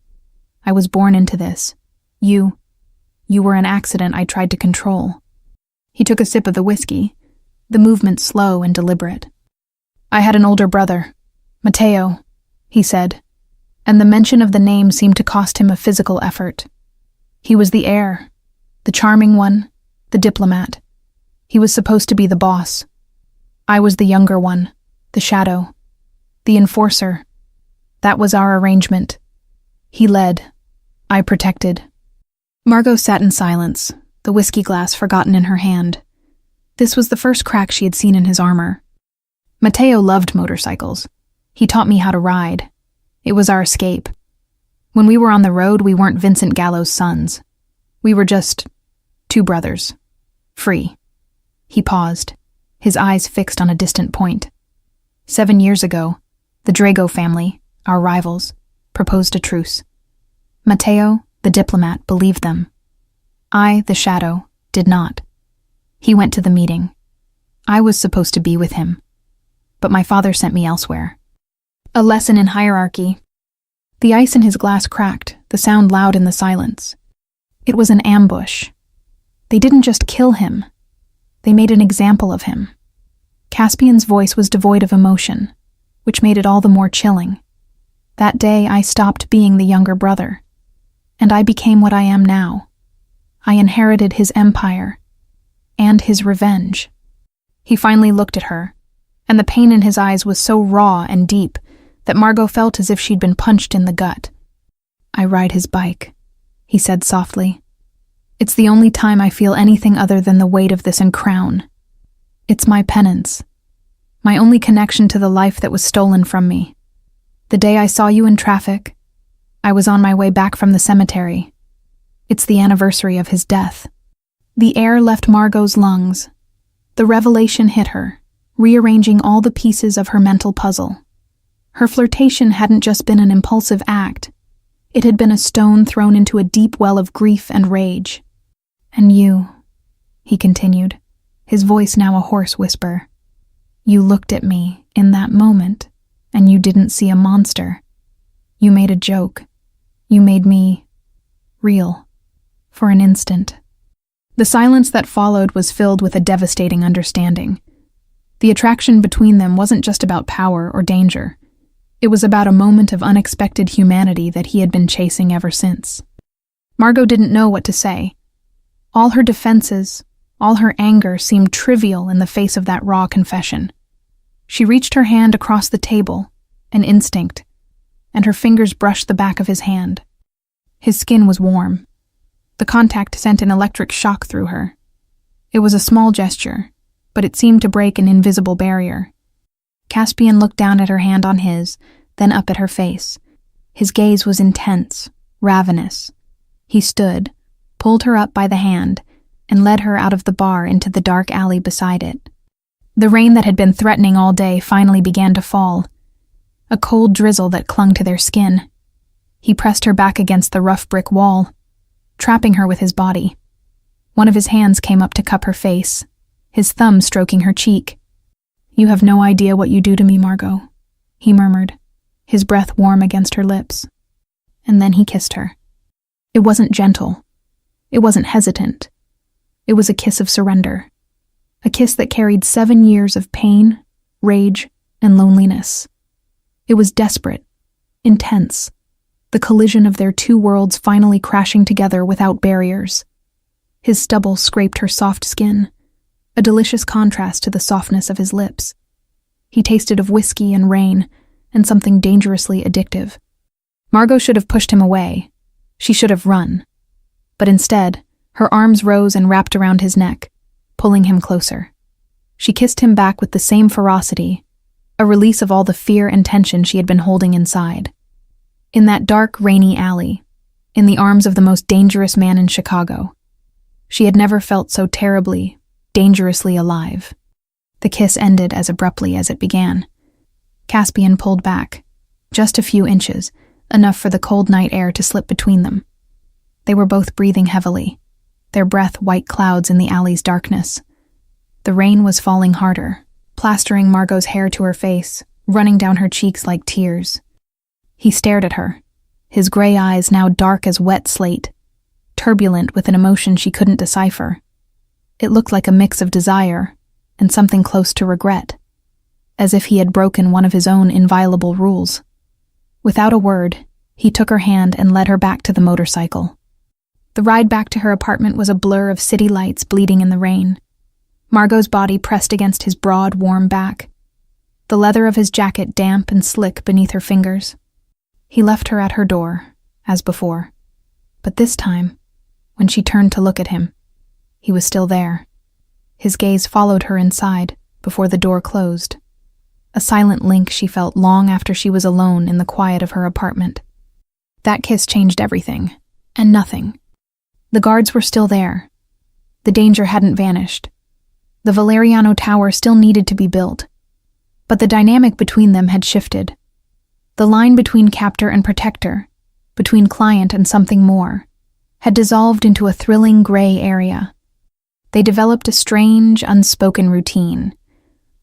I was born into this. You were an accident I tried to control." He took a sip of the whiskey, the movement slow and deliberate. "I had an older brother, Matteo," he said, and the mention of the name seemed to cost him a physical effort. He was the heir, the charming one, the diplomat. He was supposed to be the boss. I was the younger one, the shadow, the enforcer. That was our arrangement. He led. I protected. Margot sat in silence, the whiskey glass forgotten in her hand. This was the first crack she had seen in his armor. Matteo loved motorcycles. He taught me how to ride. It was our escape. When we were on the road, we weren't Vincent Gallo's sons. We were just two brothers. Free. He paused, his eyes fixed on a distant point. 7 years ago, the Drago family, our rivals, proposed a truce. Matteo, the diplomat, believed them. I, the shadow, did not. He went to the meeting. I was supposed to be with him, but my father sent me elsewhere. A lesson in hierarchy. The ice in his glass cracked, the sound loud in the silence. It was an ambush. They didn't just kill him. They made an example of him. Caspian's voice was devoid of emotion, which made it all the more chilling. That day I stopped being the younger brother, and I became what I am now. I inherited his empire and his revenge. He finally looked at her, and the pain in his eyes was so raw and deep that Margot felt as if she'd been punched in the gut. "I ride his bike," he said softly. "It's the only time I feel anything other than the weight of this crown. It's my penance, my only connection to the life that was stolen from me. The day I saw you in traffic, I was on my way back from the cemetery. It's the anniversary of his death." The air left Margot's lungs. The revelation hit her, rearranging all the pieces of her mental puzzle. Her flirtation hadn't just been an impulsive act. It had been a stone thrown into a deep well of grief and rage. "And you," he continued, his voice now a hoarse whisper, "you looked at me in that moment, and you didn't see a monster. You made a joke. You made me real. For an instant." The silence that followed was filled with a devastating understanding. The attraction between them wasn't just about power or danger. It was about a moment of unexpected humanity that he had been chasing ever since. Margot didn't know what to say. All her defenses, all her anger seemed trivial in the face of that raw confession. She reached her hand across the table, an instinct, and her fingers brushed the back of his hand. His skin was warm. The contact sent an electric shock through her. It was a small gesture, but it seemed to break an invisible barrier. Caspian looked down at her hand on his, then up at her face. His gaze was intense, ravenous. He stood, pulled her up by the hand, and led her out of the bar into the dark alley beside it. The rain that had been threatening all day finally began to fall, a cold drizzle that clung to their skin. He pressed her back against the rough brick wall, trapping her with his body. One of his hands came up to cup her face, his thumb stroking her cheek. "You have no idea what you do to me, Margot," he murmured, his breath warm against her lips. And then he kissed her. It wasn't gentle. It wasn't hesitant. It was a kiss of surrender. A kiss that carried 7 years of pain, rage, and loneliness. It was desperate, intense, the collision of their two worlds finally crashing together without barriers. His stubble scraped her soft skin, a delicious contrast to the softness of his lips. He tasted of whiskey and rain, and something dangerously addictive. Margot should have pushed him away. She should have run. But instead, her arms rose and wrapped around his neck, pulling him closer. She kissed him back with the same ferocity, a release of all the fear and tension she had been holding inside. In that dark, rainy alley, in the arms of the most dangerous man in Chicago, she had never felt so terribly, dangerously alive. The kiss ended as abruptly as it began. Caspian pulled back, just a few inches, enough for the cold night air to slip between them. They were both breathing heavily, their breath white clouds in the alley's darkness. The rain was falling harder, plastering Margot's hair to her face, running down her cheeks like tears. He stared at her, his gray eyes now dark as wet slate, turbulent with an emotion she couldn't decipher. It looked like a mix of desire, and something close to regret, as if he had broken one of his own inviolable rules. Without a word, he took her hand and led her back to the motorcycle. The ride back to her apartment was a blur of city lights bleeding in the rain. Margot's body pressed against his broad, warm back, the leather of his jacket damp and slick beneath her fingers. He left her at her door, as before. But this time, when she turned to look at him, he was still there. His gaze followed her inside before the door closed. A silent link she felt long after she was alone in the quiet of her apartment. That kiss changed everything, and nothing. The guards were still there. The danger hadn't vanished. The Valeriano Tower still needed to be built. But the dynamic between them had shifted. The line between captor and protector, between client and something more, had dissolved into a thrilling gray area. They developed a strange, unspoken routine.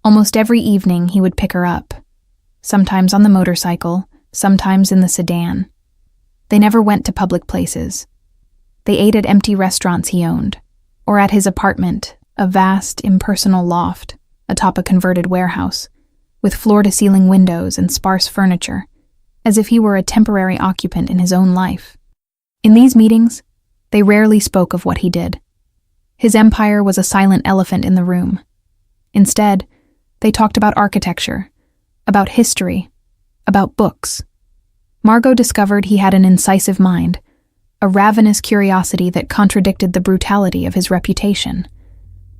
Almost every evening he would pick her up, sometimes on the motorcycle, sometimes in the sedan. They never went to public places. They ate at empty restaurants he owned, or at his apartment, a vast, impersonal loft atop a converted warehouse, with floor-to-ceiling windows and sparse furniture, as if he were a temporary occupant in his own life. In these meetings, they rarely spoke of what he did. His empire was a silent elephant in the room. Instead, they talked about architecture, about history, about books. Margot discovered he had an incisive mind, a ravenous curiosity that contradicted the brutality of his reputation.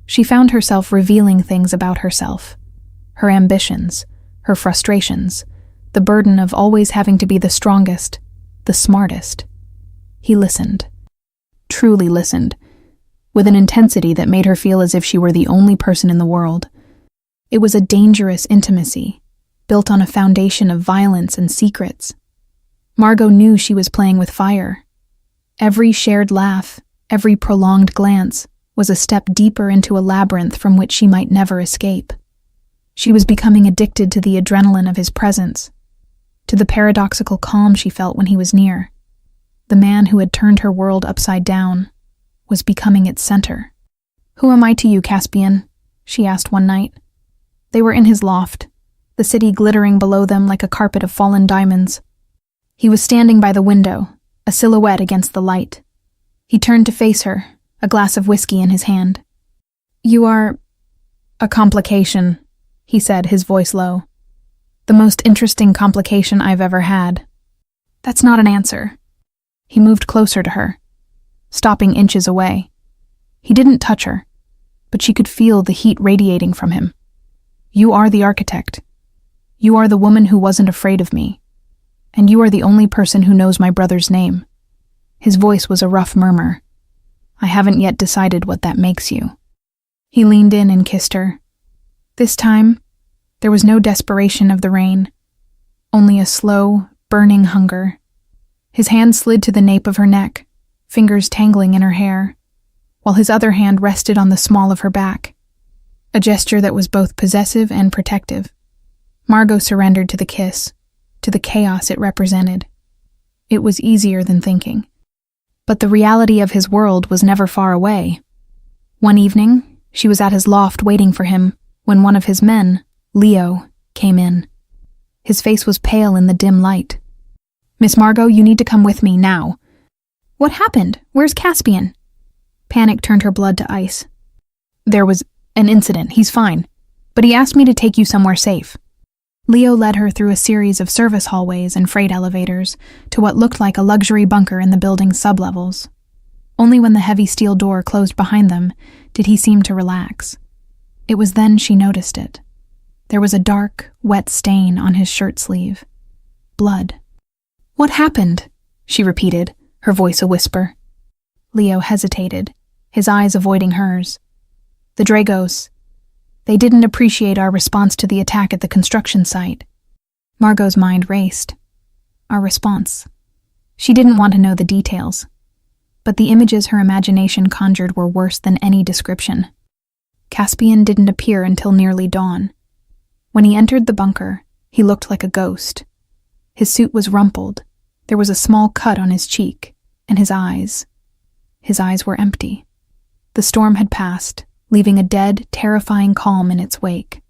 She found herself revealing things about herself, her ambitions, her frustrations, the burden of always having to be the strongest, the smartest. He listened, truly listened, with an intensity that made her feel as if she were the only person in the world. It was a dangerous intimacy, built on a foundation of violence and secrets. Margot knew she was playing with fire. Every shared laugh, every prolonged glance, was a step deeper into a labyrinth from which she might never escape. She was becoming addicted to the adrenaline of his presence, to the paradoxical calm she felt when he was near. The man who had turned her world upside down was becoming its center. "Who am I to you, Caspian?" she asked one night. They were in his loft, the city glittering below them like a carpet of fallen diamonds. He was standing by the window, a silhouette against the light. He turned to face her, a glass of whiskey in his hand. "You are a complication," he said, his voice low. "The most interesting complication I've ever had." "That's not an answer." He moved closer to her, stopping inches away. He didn't touch her, but she could feel the heat radiating from him. "You are the architect. You are the woman who wasn't afraid of me. And you are the only person who knows my brother's name." His voice was a rough murmur. "I haven't yet decided what that makes you." He leaned in and kissed her. This time, there was no desperation of the rain, only a slow, burning hunger. His hand slid to the nape of her neck, fingers tangling in her hair, while his other hand rested on the small of her back, a gesture that was both possessive and protective. Margot surrendered to the kiss, to the chaos it represented. It was easier than thinking. But the reality of his world was never far away. One evening, she was at his loft waiting for him when one of his men, Leo, came in. His face was pale in the dim light. "Miss Margot, you need to come with me now." "What happened? Where's Caspian?" Panic turned her blood to ice. "There was an incident. He's fine. But he asked me to take you somewhere safe." Leo led her through a series of service hallways and freight elevators to what looked like a luxury bunker in the building's sublevels. Only when the heavy steel door closed behind them did he seem to relax. It was then she noticed it. There was a dark, wet stain on his shirt sleeve. Blood. "What happened?" she repeated, her voice a whisper. Leo hesitated, his eyes avoiding hers. "The Dragos. They didn't appreciate our response to the attack at the construction site." Margot's mind raced. Our response. She didn't want to know the details, but the images her imagination conjured were worse than any description. Caspian didn't appear until nearly dawn. When he entered the bunker, he looked like a ghost. His suit was rumpled, there was a small cut on his cheek, and his eyes were empty. The storm had passed, leaving a dead, terrifying calm in its wake.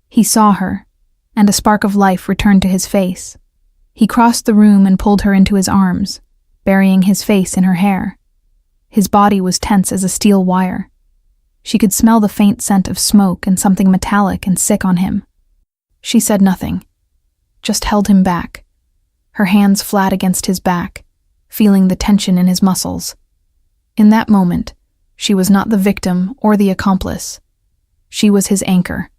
He saw her, and a spark of life returned to his face. He crossed the room and pulled her into his arms, burying his face in her hair. His body was tense as a steel wire. She could smell the faint scent of smoke and something metallic and sick on him. She said nothing, just held him back, her hands flat against his back, feeling the tension in his muscles. In that moment, she was not the victim or the accomplice. She was his anchor,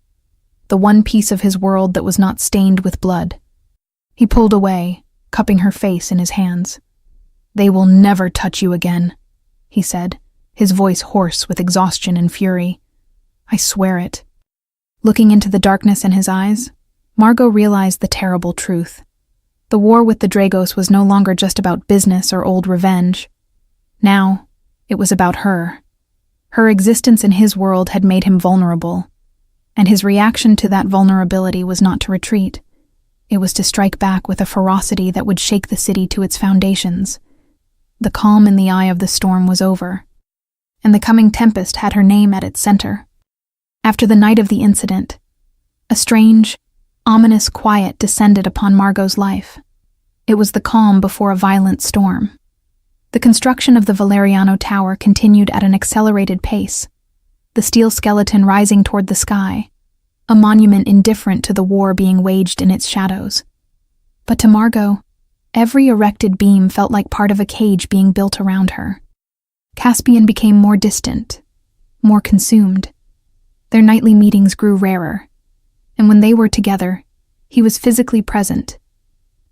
the one piece of his world that was not stained with blood. He pulled away, cupping her face in his hands. "They will never touch you again," he said, his voice hoarse with exhaustion and fury. "I swear it." Looking into the darkness in his eyes, Margot realized the terrible truth. The war with the Dragos was no longer just about business or old revenge. Now, it was about her. Her existence in his world had made him vulnerable, and his reaction to that vulnerability was not to retreat. It was to strike back with a ferocity that would shake the city to its foundations. The calm in the eye of the storm was over, and the coming tempest had her name at its center. After the night of the incident, a strange, ominous quiet descended upon Margot's life. It was the calm before a violent storm. The construction of the Valeriano Tower continued at an accelerated pace, the steel skeleton rising toward the sky, a monument indifferent to the war being waged in its shadows. But to Margot, every erected beam felt like part of a cage being built around her. Caspian became more distant, more consumed. Their nightly meetings grew rarer, and when they were together, he was physically present,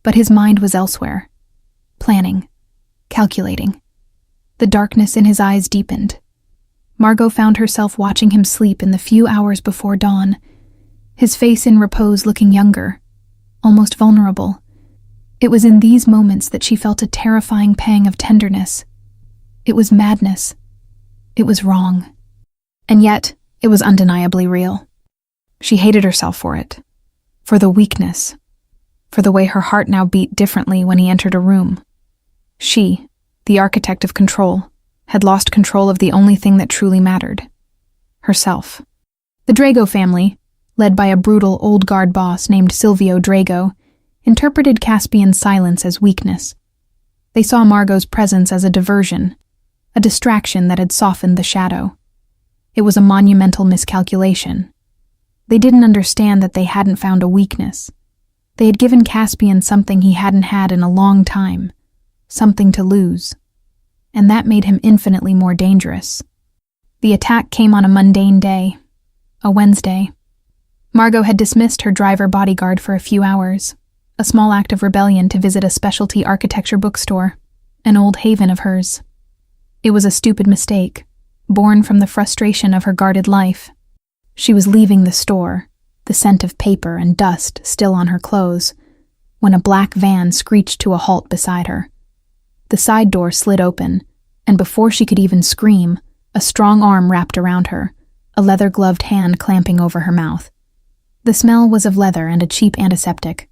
but his mind was elsewhere, planning, calculating. The darkness in his eyes deepened. Margot found herself watching him sleep in the few hours before dawn, his face in repose looking younger, almost vulnerable. It was in these moments that she felt a terrifying pang of tenderness. It was madness. It was wrong. And yet, it was undeniably real. She hated herself for it, for the weakness, for the way her heart now beat differently when he entered a room. She, the architect of control, had lost control of the only thing that truly mattered: herself. The Drago family, led by a brutal old guard boss named Silvio Drago, interpreted Caspian's silence as weakness. They saw Margot's presence as a diversion, a distraction that had softened the shadow. It was a monumental miscalculation. They didn't understand that they hadn't found a weakness. They had given Caspian something he hadn't had in a long time, something to lose, and that made him infinitely more dangerous. The attack came on a mundane day, a Wednesday. Margot had dismissed her driver bodyguard for a few hours, a small act of rebellion to visit a specialty architecture bookstore, an old haven of hers. It was a stupid mistake, born from the frustration of her guarded life. She was leaving the store, the scent of paper and dust still on her clothes, when a black van screeched to a halt beside her. The side door slid open, and before she could even scream, a strong arm wrapped around her, a leather-gloved hand clamping over her mouth. The smell was of leather and a cheap antiseptic.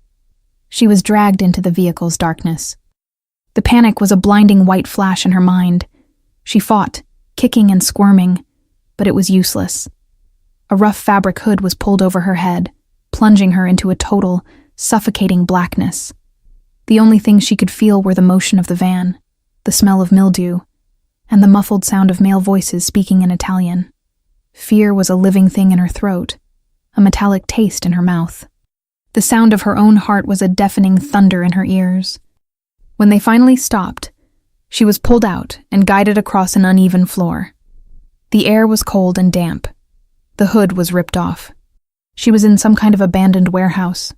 She was dragged into the vehicle's darkness. The panic was a blinding white flash in her mind. She fought, kicking and squirming, but it was useless. A rough fabric hood was pulled over her head, plunging her into a total, suffocating blackness. The only things she could feel were the motion of the van, the smell of mildew, and the muffled sound of male voices speaking in Italian. Fear was a living thing in her throat, a metallic taste in her mouth. The sound of her own heart was a deafening thunder in her ears. When they finally stopped, she was pulled out and guided across an uneven floor. The air was cold and damp. The hood was ripped off. She was in some kind of abandoned warehouse.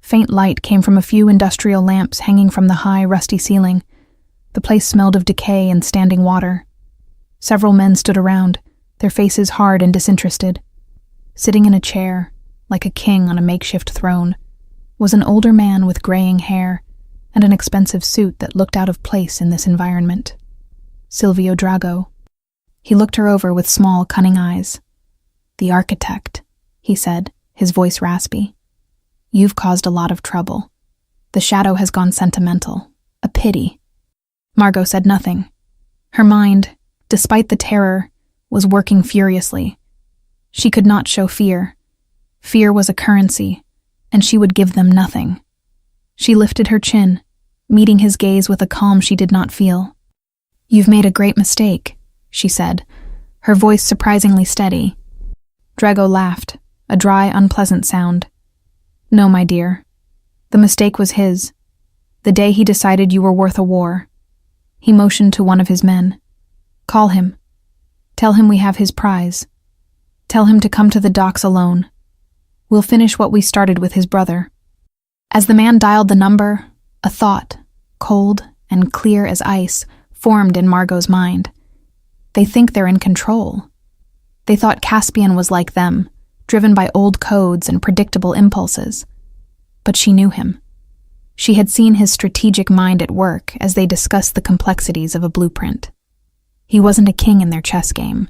Faint light came from a few industrial lamps hanging from the high, rusty ceiling. The place smelled of decay and standing water. Several men stood around, their faces hard and disinterested. Sitting in a chair, like a king on a makeshift throne, was an older man with graying hair and an expensive suit that looked out of place in this environment. Silvio Drago. He looked her over with small, cunning eyes. "The architect," he said, his voice raspy. "You've caused a lot of trouble. The shadow has gone sentimental. A pity." Margot said nothing. Her mind, despite the terror, was working furiously. She could not show fear. Fear was a currency, and she would give them nothing. She lifted her chin, meeting his gaze with a calm she did not feel. "You've made a great mistake," she said, her voice surprisingly steady. Drago laughed, a dry, unpleasant sound. "No, my dear. The mistake was his. The day he decided you were worth a war." He motioned to one of his men. "Call him. Tell him we have his prize. Tell him to come to the docks alone. We'll finish what we started with his brother." As the man dialed the number, a thought, cold and clear as ice, formed in Margot's mind. They think they're in control. They thought Caspian was like them, driven by old codes and predictable impulses. But she knew him. She had seen his strategic mind at work as they discussed the complexities of a blueprint. He wasn't a king in their chess game.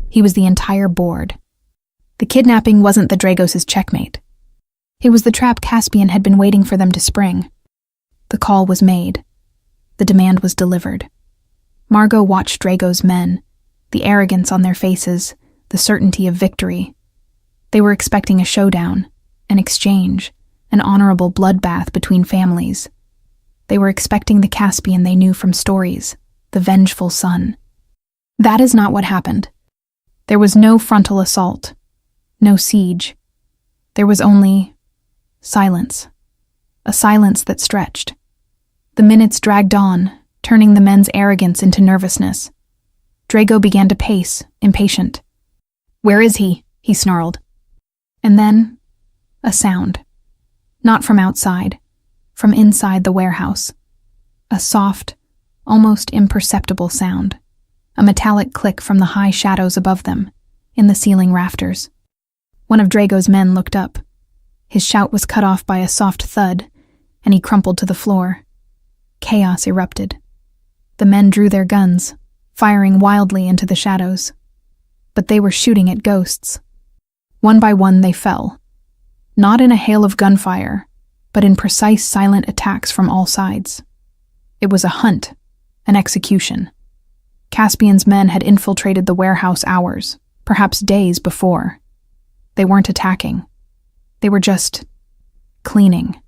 He was the entire board. The kidnapping wasn't the Dragos' checkmate. It was the trap Caspian had been waiting for them to spring. The call was made. The demand was delivered. Margot watched Drago's men, the arrogance on their faces, the certainty of victory. They were expecting a showdown, an exchange, an honorable bloodbath between families. They were expecting the Caspian they knew from stories, the vengeful son. That is not what happened. There was no frontal assault, no siege. There was only silence, a silence that stretched. The minutes dragged on, turning the men's arrogance into nervousness. Drago began to pace, impatient. "Where is he?" he snarled. And then, a sound. Not from outside, from inside the warehouse. A soft, almost imperceptible sound. A metallic click from the high shadows above them, in the ceiling rafters. One of Drago's men looked up. His shout was cut off by a soft thud, and he crumpled to the floor. Chaos erupted. The men drew their guns, firing wildly into the shadows. But they were shooting at ghosts. One by one they fell. Not in a hail of gunfire, but in precise silent attacks from all sides. It was a hunt, an execution. Caspian's men had infiltrated the warehouse hours, perhaps days before. They weren't attacking. They were just cleaning.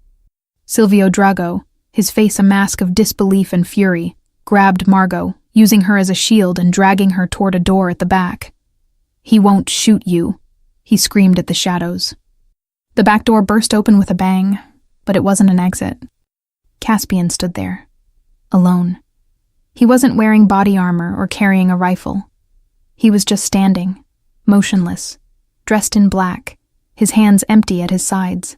Silvio Drago, his face a mask of disbelief and fury, grabbed Margot, using her as a shield and dragging her toward a door at the back. "He won't shoot you," he screamed at the shadows. The back door burst open with a bang, but it wasn't an exit. Caspian stood there, alone. He wasn't wearing body armor or carrying a rifle. He was just standing, motionless, dressed in black, his hands empty at his sides.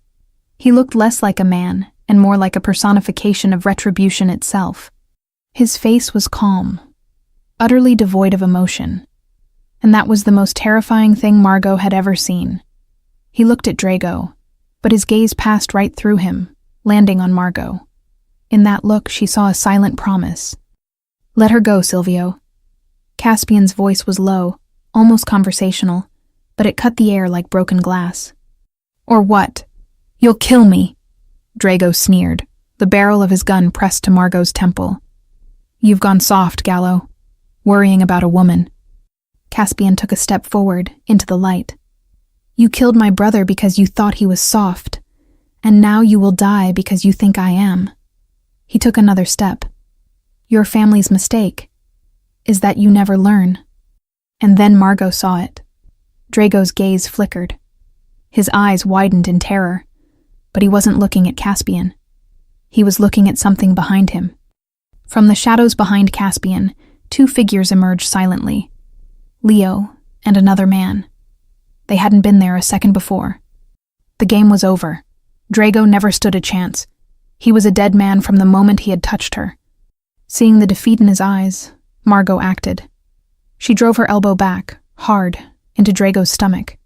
He looked less like a man and more like a personification of retribution itself. His face was calm, utterly devoid of emotion, and that was the most terrifying thing Margot had ever seen. He looked at Drago, but his gaze passed right through him, landing on Margot. In that look, she saw a silent promise. "Let her go, Silvio." Caspian's voice was low, almost conversational, but it cut the air like broken glass. "Or what? You'll kill me," Drago sneered, the barrel of his gun pressed to Margot's temple. "You've gone soft, Gallo, worrying about a woman." Caspian took a step forward, into the light. "You killed my brother because you thought he was soft, and now you will die because you think I am." He took another step. "Your family's mistake is that you never learn." And then Margot saw it. Drago's gaze flickered. His eyes widened in terror, but he wasn't looking at Caspian. He was looking at something behind him. From the shadows behind Caspian, two figures emerged silently. Leo and another man. They hadn't been there a second before. The game was over. Drago never stood a chance. He was a dead man from the moment he had touched her. Seeing the defeat in his eyes, Margot acted. She drove her elbow back, hard, into Drago's stomach.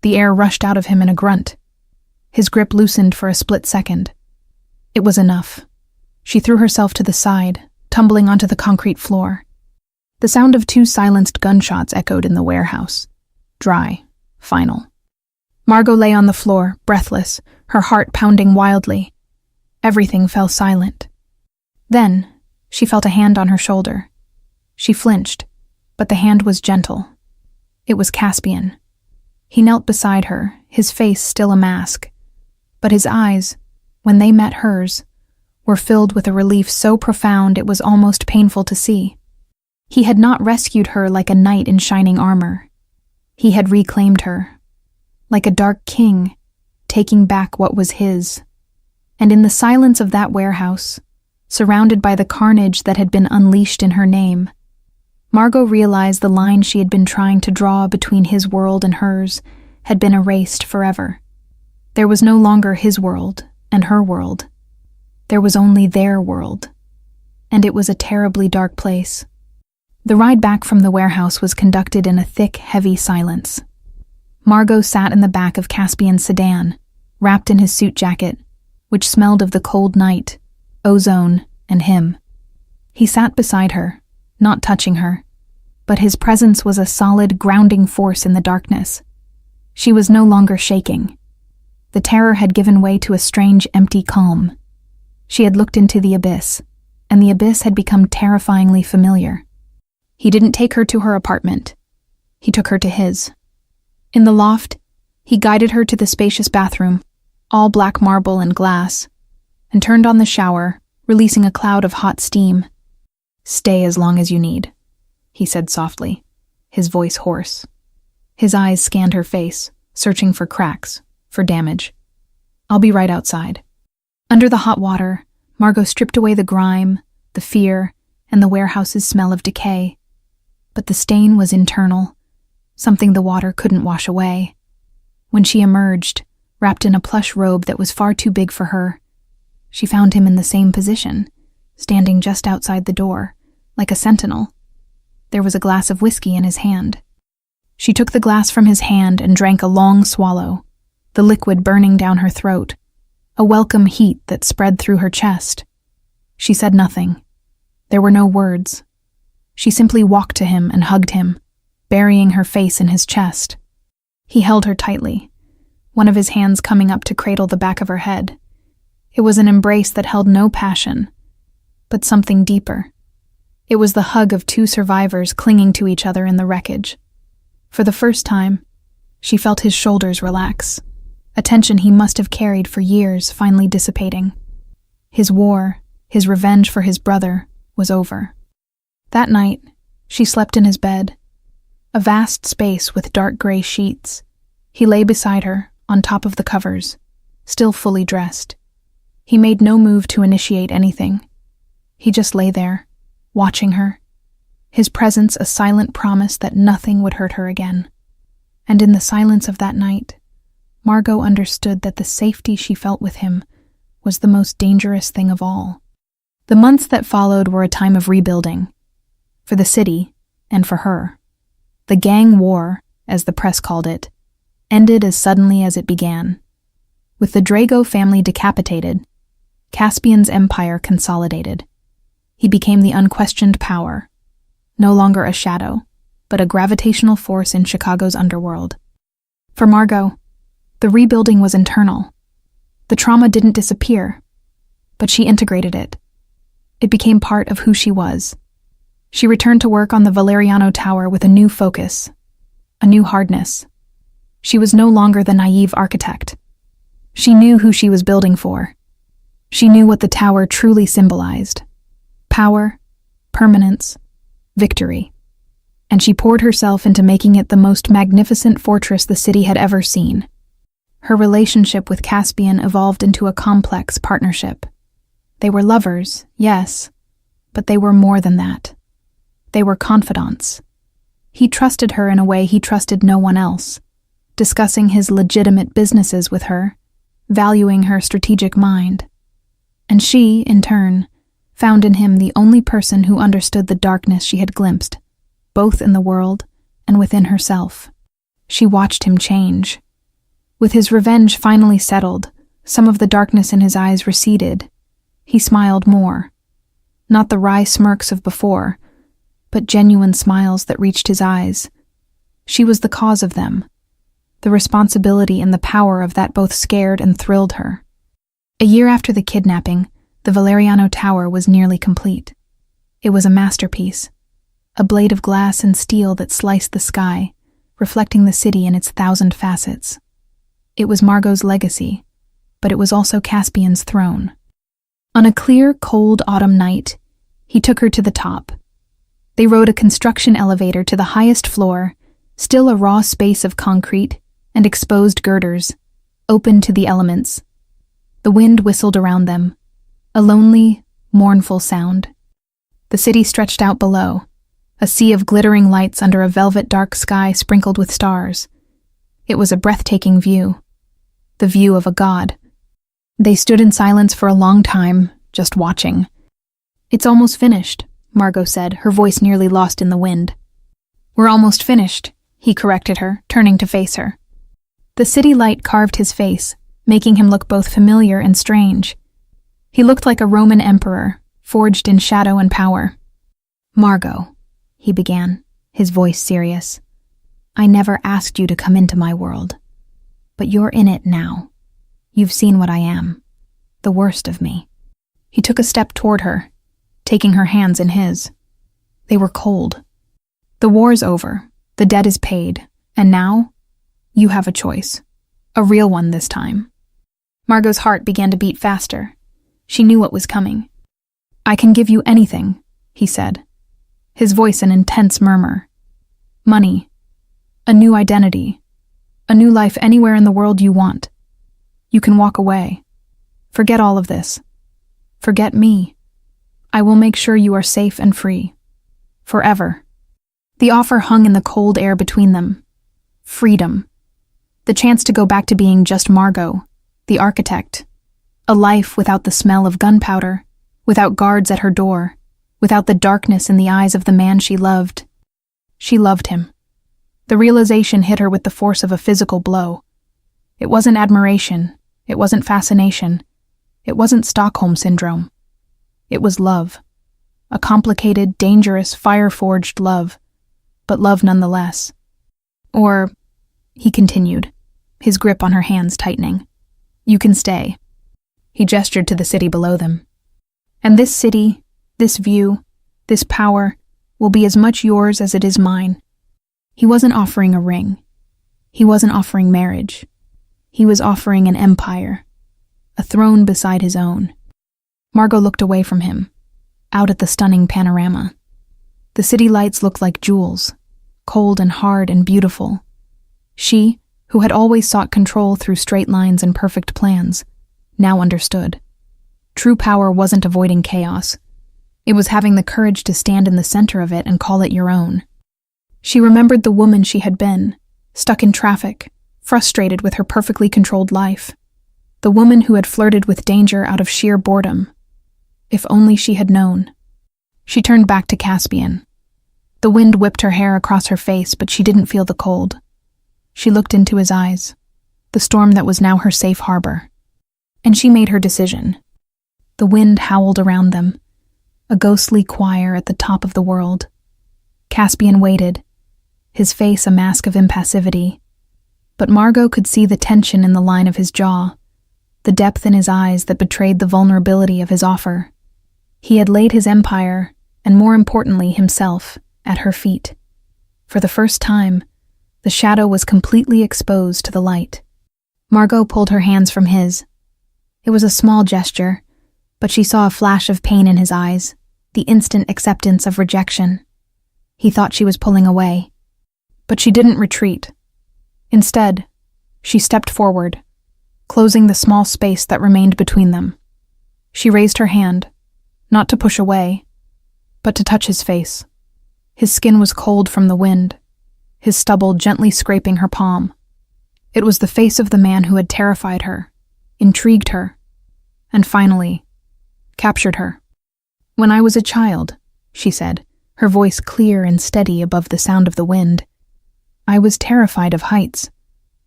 The air rushed out of him in a grunt. His grip loosened for a split second. It was enough. She threw herself to the side, tumbling onto the concrete floor. The sound of two silenced gunshots echoed in the warehouse. Dry, final. Margot lay on the floor, breathless, her heart pounding wildly. Everything fell silent. Then, she felt a hand on her shoulder. She flinched, but the hand was gentle, It was Caspian. He knelt beside her, his face still a mask. But his eyes, when they met hers, were filled with a relief so profound it was almost painful to see. He had not rescued her like a knight in shining armor. He had reclaimed her, like a dark king, taking back what was his. And in the silence of that warehouse, surrounded by the carnage that had been unleashed in her name, Margot realized the line she had been trying to draw between his world and hers had been erased forever. There was no longer his world and her world. There was only their world. And it was a terribly dark place. The ride back from the warehouse was conducted in a thick, heavy silence. Margot sat in the back of Caspian's sedan, wrapped in his suit jacket, which smelled of the cold night, ozone, and him. He sat beside her, not touching her, but his presence was a solid, grounding force in the darkness. She was no longer shaking. The terror had given way to a strange, empty calm. She had looked into the abyss, and the abyss had become terrifyingly familiar. He didn't take her to her apartment. He took her to his. In the loft, he guided her to the spacious bathroom, all black marble and glass, and turned on the shower, releasing a cloud of hot steam. "Stay as long as you need," he said softly, his voice hoarse. His eyes scanned her face, searching for cracks, for damage. "I'll be right outside." Under the hot water, Margot stripped away the grime, the fear, and the warehouse's smell of decay. But the stain was internal, something the water couldn't wash away. When she emerged, wrapped in a plush robe that was far too big for her, she found him in the same position, standing just outside the door, like a sentinel. There was a glass of whiskey in his hand. She took the glass from his hand and drank a long swallow, the liquid burning down her throat, a welcome heat that spread through her chest. She said nothing. There were no words. She simply walked to him and hugged him, burying her face in his chest. He held her tightly, one of his hands coming up to cradle the back of her head. It was an embrace that held no passion, but something deeper. It was the hug of two survivors clinging to each other in the wreckage. For the first time, she felt his shoulders relax, a tension he must have carried for years finally dissipating. His war, his revenge for his brother, was over. That night, she slept in his bed, a vast space with dark gray sheets. He lay beside her, on top of the covers, still fully dressed. He made no move to initiate anything. He just lay there, watching her, his presence a silent promise that nothing would hurt her again. And in the silence of that night, Margot understood that the safety she felt with him was the most dangerous thing of all. The months that followed were a time of rebuilding, for the city and for her. The gang war, as the press called it, ended as suddenly as it began. With the Drago family decapitated, Caspian's empire consolidated. He became the unquestioned power, no longer a shadow, but a gravitational force in Chicago's underworld. For Margot, the rebuilding was internal. The trauma didn't disappear, but she integrated it. It became part of who she was. She returned to work on the Valeriano Tower with a new focus, a new hardness. She was no longer the naive architect. She knew who she was building for. She knew what the tower truly symbolized: power, permanence, victory. And she poured herself into making it the most magnificent fortress the city had ever seen. Her relationship with Caspian evolved into a complex partnership. They were lovers, yes, but they were more than that. They were confidants. He trusted her in a way he trusted no one else, discussing his legitimate businesses with her, valuing her strategic mind. And she, in turn, found in him the only person who understood the darkness she had glimpsed, both in the world and within herself. She watched him change. With his revenge finally settled, some of the darkness in his eyes receded. He smiled more. Not the wry smirks of before, but genuine smiles that reached his eyes. She was the cause of them. The responsibility and the power of that both scared and thrilled her. A year after the kidnapping, the Valeriano Tower was nearly complete. It was a masterpiece, a blade of glass and steel that sliced the sky, reflecting the city in its 1,000 facets. It was Margot's legacy, but it was also Caspian's throne. On a clear, cold autumn night, he took her to the top. They rode a construction elevator to the highest floor, still a raw space of concrete and exposed girders, open to the elements. The wind whistled around them, a lonely, mournful sound. The city stretched out below, a sea of glittering lights under a velvet dark sky sprinkled with stars. It was a breathtaking view, the view of a god. They stood in silence for a long time, just watching. "It's almost finished," Margot said, her voice nearly lost in the wind. "We're almost finished," he corrected her, turning to face her. The city light carved his face, making him look both familiar and strange. He looked like a Roman emperor, forged in shadow and power. "Margot," he began, his voice serious, "I never asked you to come into my world, but you're in it now. You've seen what I am, the worst of me." He took a step toward her, taking her hands in his. They were cold. "The war's over, the debt is paid, and now, you have a choice. A real one this time." Margot's heart began to beat faster. She knew what was coming. "I can give you anything," he said, his voice an intense murmur. "Money, a new identity, a new life anywhere in the world you want. You can walk away. Forget all of this. Forget me. I will make sure you are safe and free. Forever." The offer hung in the cold air between them. Freedom. The chance to go back to being just Margot, the architect. A life without the smell of gunpowder, without guards at her door, without the darkness in the eyes of the man she loved. She loved him. The realization hit her with the force of a physical blow. It wasn't admiration. It wasn't fascination. It wasn't Stockholm Syndrome. It was love. A complicated, dangerous, fire-forged love, but love nonetheless. "Or," he continued, his grip on her hands tightening, "you can stay." He gestured to the city below them. "And this city, this view, this power, will be as much yours as it is mine." He wasn't offering a ring. He wasn't offering marriage. He was offering an empire, a throne beside his own. Margot looked away from him, out at the stunning panorama. The city lights looked like jewels, cold and hard and beautiful. She, who had always sought control through straight lines and perfect plans, now understood. True power wasn't avoiding chaos. It was having the courage to stand in the center of it and call it your own. She remembered the woman she had been, stuck in traffic, frustrated with her perfectly controlled life. The woman who had flirted with danger out of sheer boredom. If only she had known. She turned back to Caspian. The wind whipped her hair across her face, but she didn't feel the cold. She looked into his eyes, the storm that was now her safe harbor. And she made her decision. The wind howled around them, a ghostly choir at the top of the world. Caspian waited, his face a mask of impassivity. But Margot could see the tension in the line of his jaw, the depth in his eyes that betrayed the vulnerability of his offer. He had laid his empire, and more importantly himself, at her feet. For the first time, the shadow was completely exposed to the light. Margot pulled her hands from his. It was a small gesture, but she saw a flash of pain in his eyes, the instant acceptance of rejection. He thought she was pulling away. But she didn't retreat. Instead, she stepped forward, closing the small space that remained between them. She raised her hand, not to push away, but to touch his face. His skin was cold from the wind, his stubble gently scraping her palm. It was the face of the man who had terrified her, intrigued her, and finally, captured her. "When I was a child," she said, her voice clear and steady above the sound of the wind, "I was terrified of heights.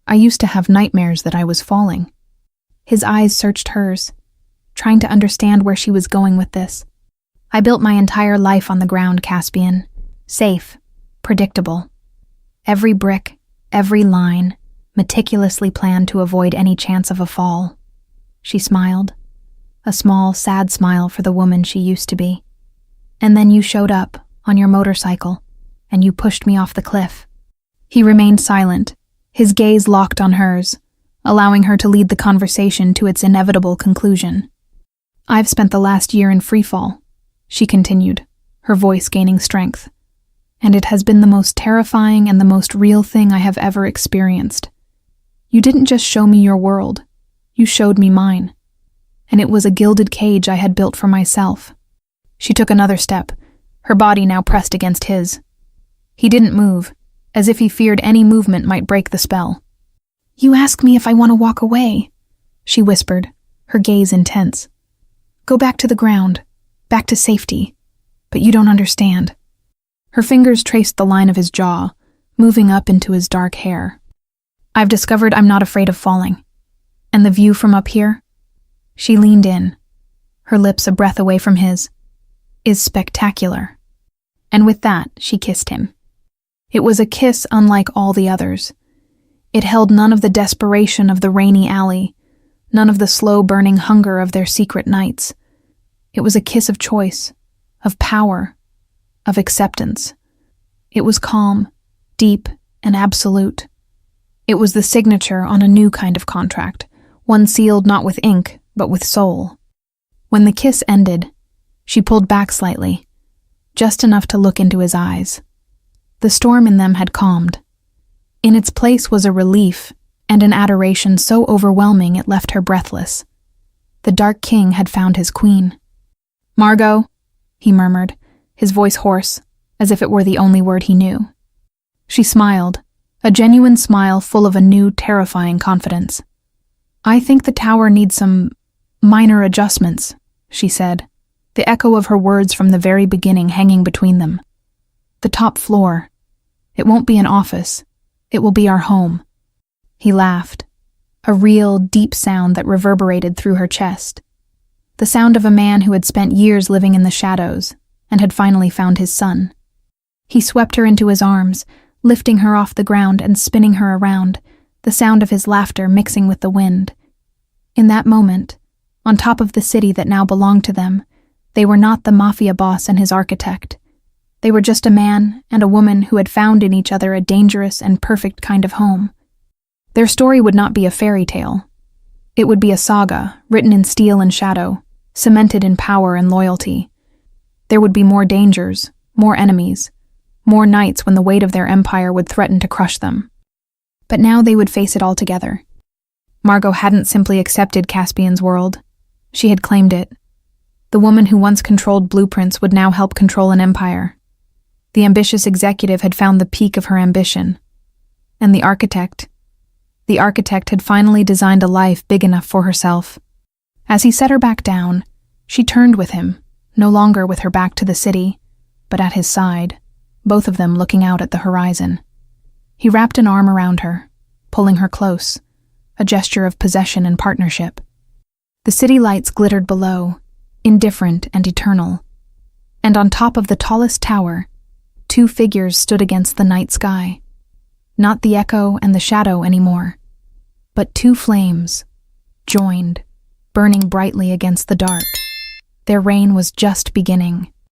I used to have nightmares that I was falling." His eyes searched hers, trying to understand where she was going with this. "I built my entire life on the ground, Caspian. Safe, predictable. Every brick, every line, meticulously planned to avoid any chance of a fall." She smiled, a small, sad smile for the woman she used to be. "And then you showed up, on your motorcycle, and you pushed me off the cliff. He remained silent, his gaze locked on hers, allowing her to lead the conversation to its inevitable conclusion. "I've spent the last year in freefall," she continued, her voice gaining strength, "and it has been the most terrifying and the most real thing I have ever experienced. You didn't just show me your world, you showed me mine. And it was a gilded cage I had built for myself." She took another step, her body now pressed against his. He didn't move, as if he feared any movement might break the spell. "You ask me if I want to walk away," she whispered, her gaze intense. "Go back to the ground, back to safety. But you don't understand." Her fingers traced the line of his jaw, moving up into his dark hair. "I've discovered I'm not afraid of falling. And the view from up here," she leaned in, her lips a breath away from his, "is spectacular." And with that, she kissed him. It was a kiss unlike all the others. It held none of the desperation of the rainy alley, none of the slow-burning hunger of their secret nights. It was a kiss of choice, of power, of acceptance. It was calm, deep, and absolute. It was the signature on a new kind of contract, one sealed not with ink, but with soul. When the kiss ended, she pulled back slightly, just enough to look into his eyes. The storm in them had calmed. In its place was a relief and an adoration so overwhelming it left her breathless. The Dark King had found his queen. "Margot," he murmured, his voice hoarse, as if it were the only word he knew. She smiled, a genuine smile full of a new, terrifying confidence. "I think the tower needs some minor adjustments," she said, the echo of her words from the very beginning hanging between them. "The top floor. It won't be an office. It will be our home." He laughed, a real, deep sound that reverberated through her chest. The sound of a man who had spent years living in the shadows and had finally found his son. He swept her into his arms, lifting her off the ground and spinning her around, the sound of his laughter mixing with the wind. In that moment, on top of the city that now belonged to them, they were not the Mafia boss and his architect. They were just a man and a woman who had found in each other a dangerous and perfect kind of home. Their story would not be a fairy tale. It would be a saga, written in steel and shadow, cemented in power and loyalty. There would be more dangers, more enemies, more nights when the weight of their empire would threaten to crush them. But now they would face it all together. Margot hadn't simply accepted Caspian's world. She had claimed it. The woman who once controlled blueprints would now help control an empire. The ambitious executive had found the peak of her ambition. And the architect had finally designed a life big enough for herself. As he set her back down, she turned with him, no longer with her back to the city, but at his side, both of them looking out at the horizon. He wrapped an arm around her, pulling her close, a gesture of possession and partnership. The city lights glittered below, indifferent and eternal. And on top of the tallest tower, two figures stood against the night sky. Not the echo and the shadow anymore, but two flames, joined, burning brightly against the dark. Their reign was just beginning.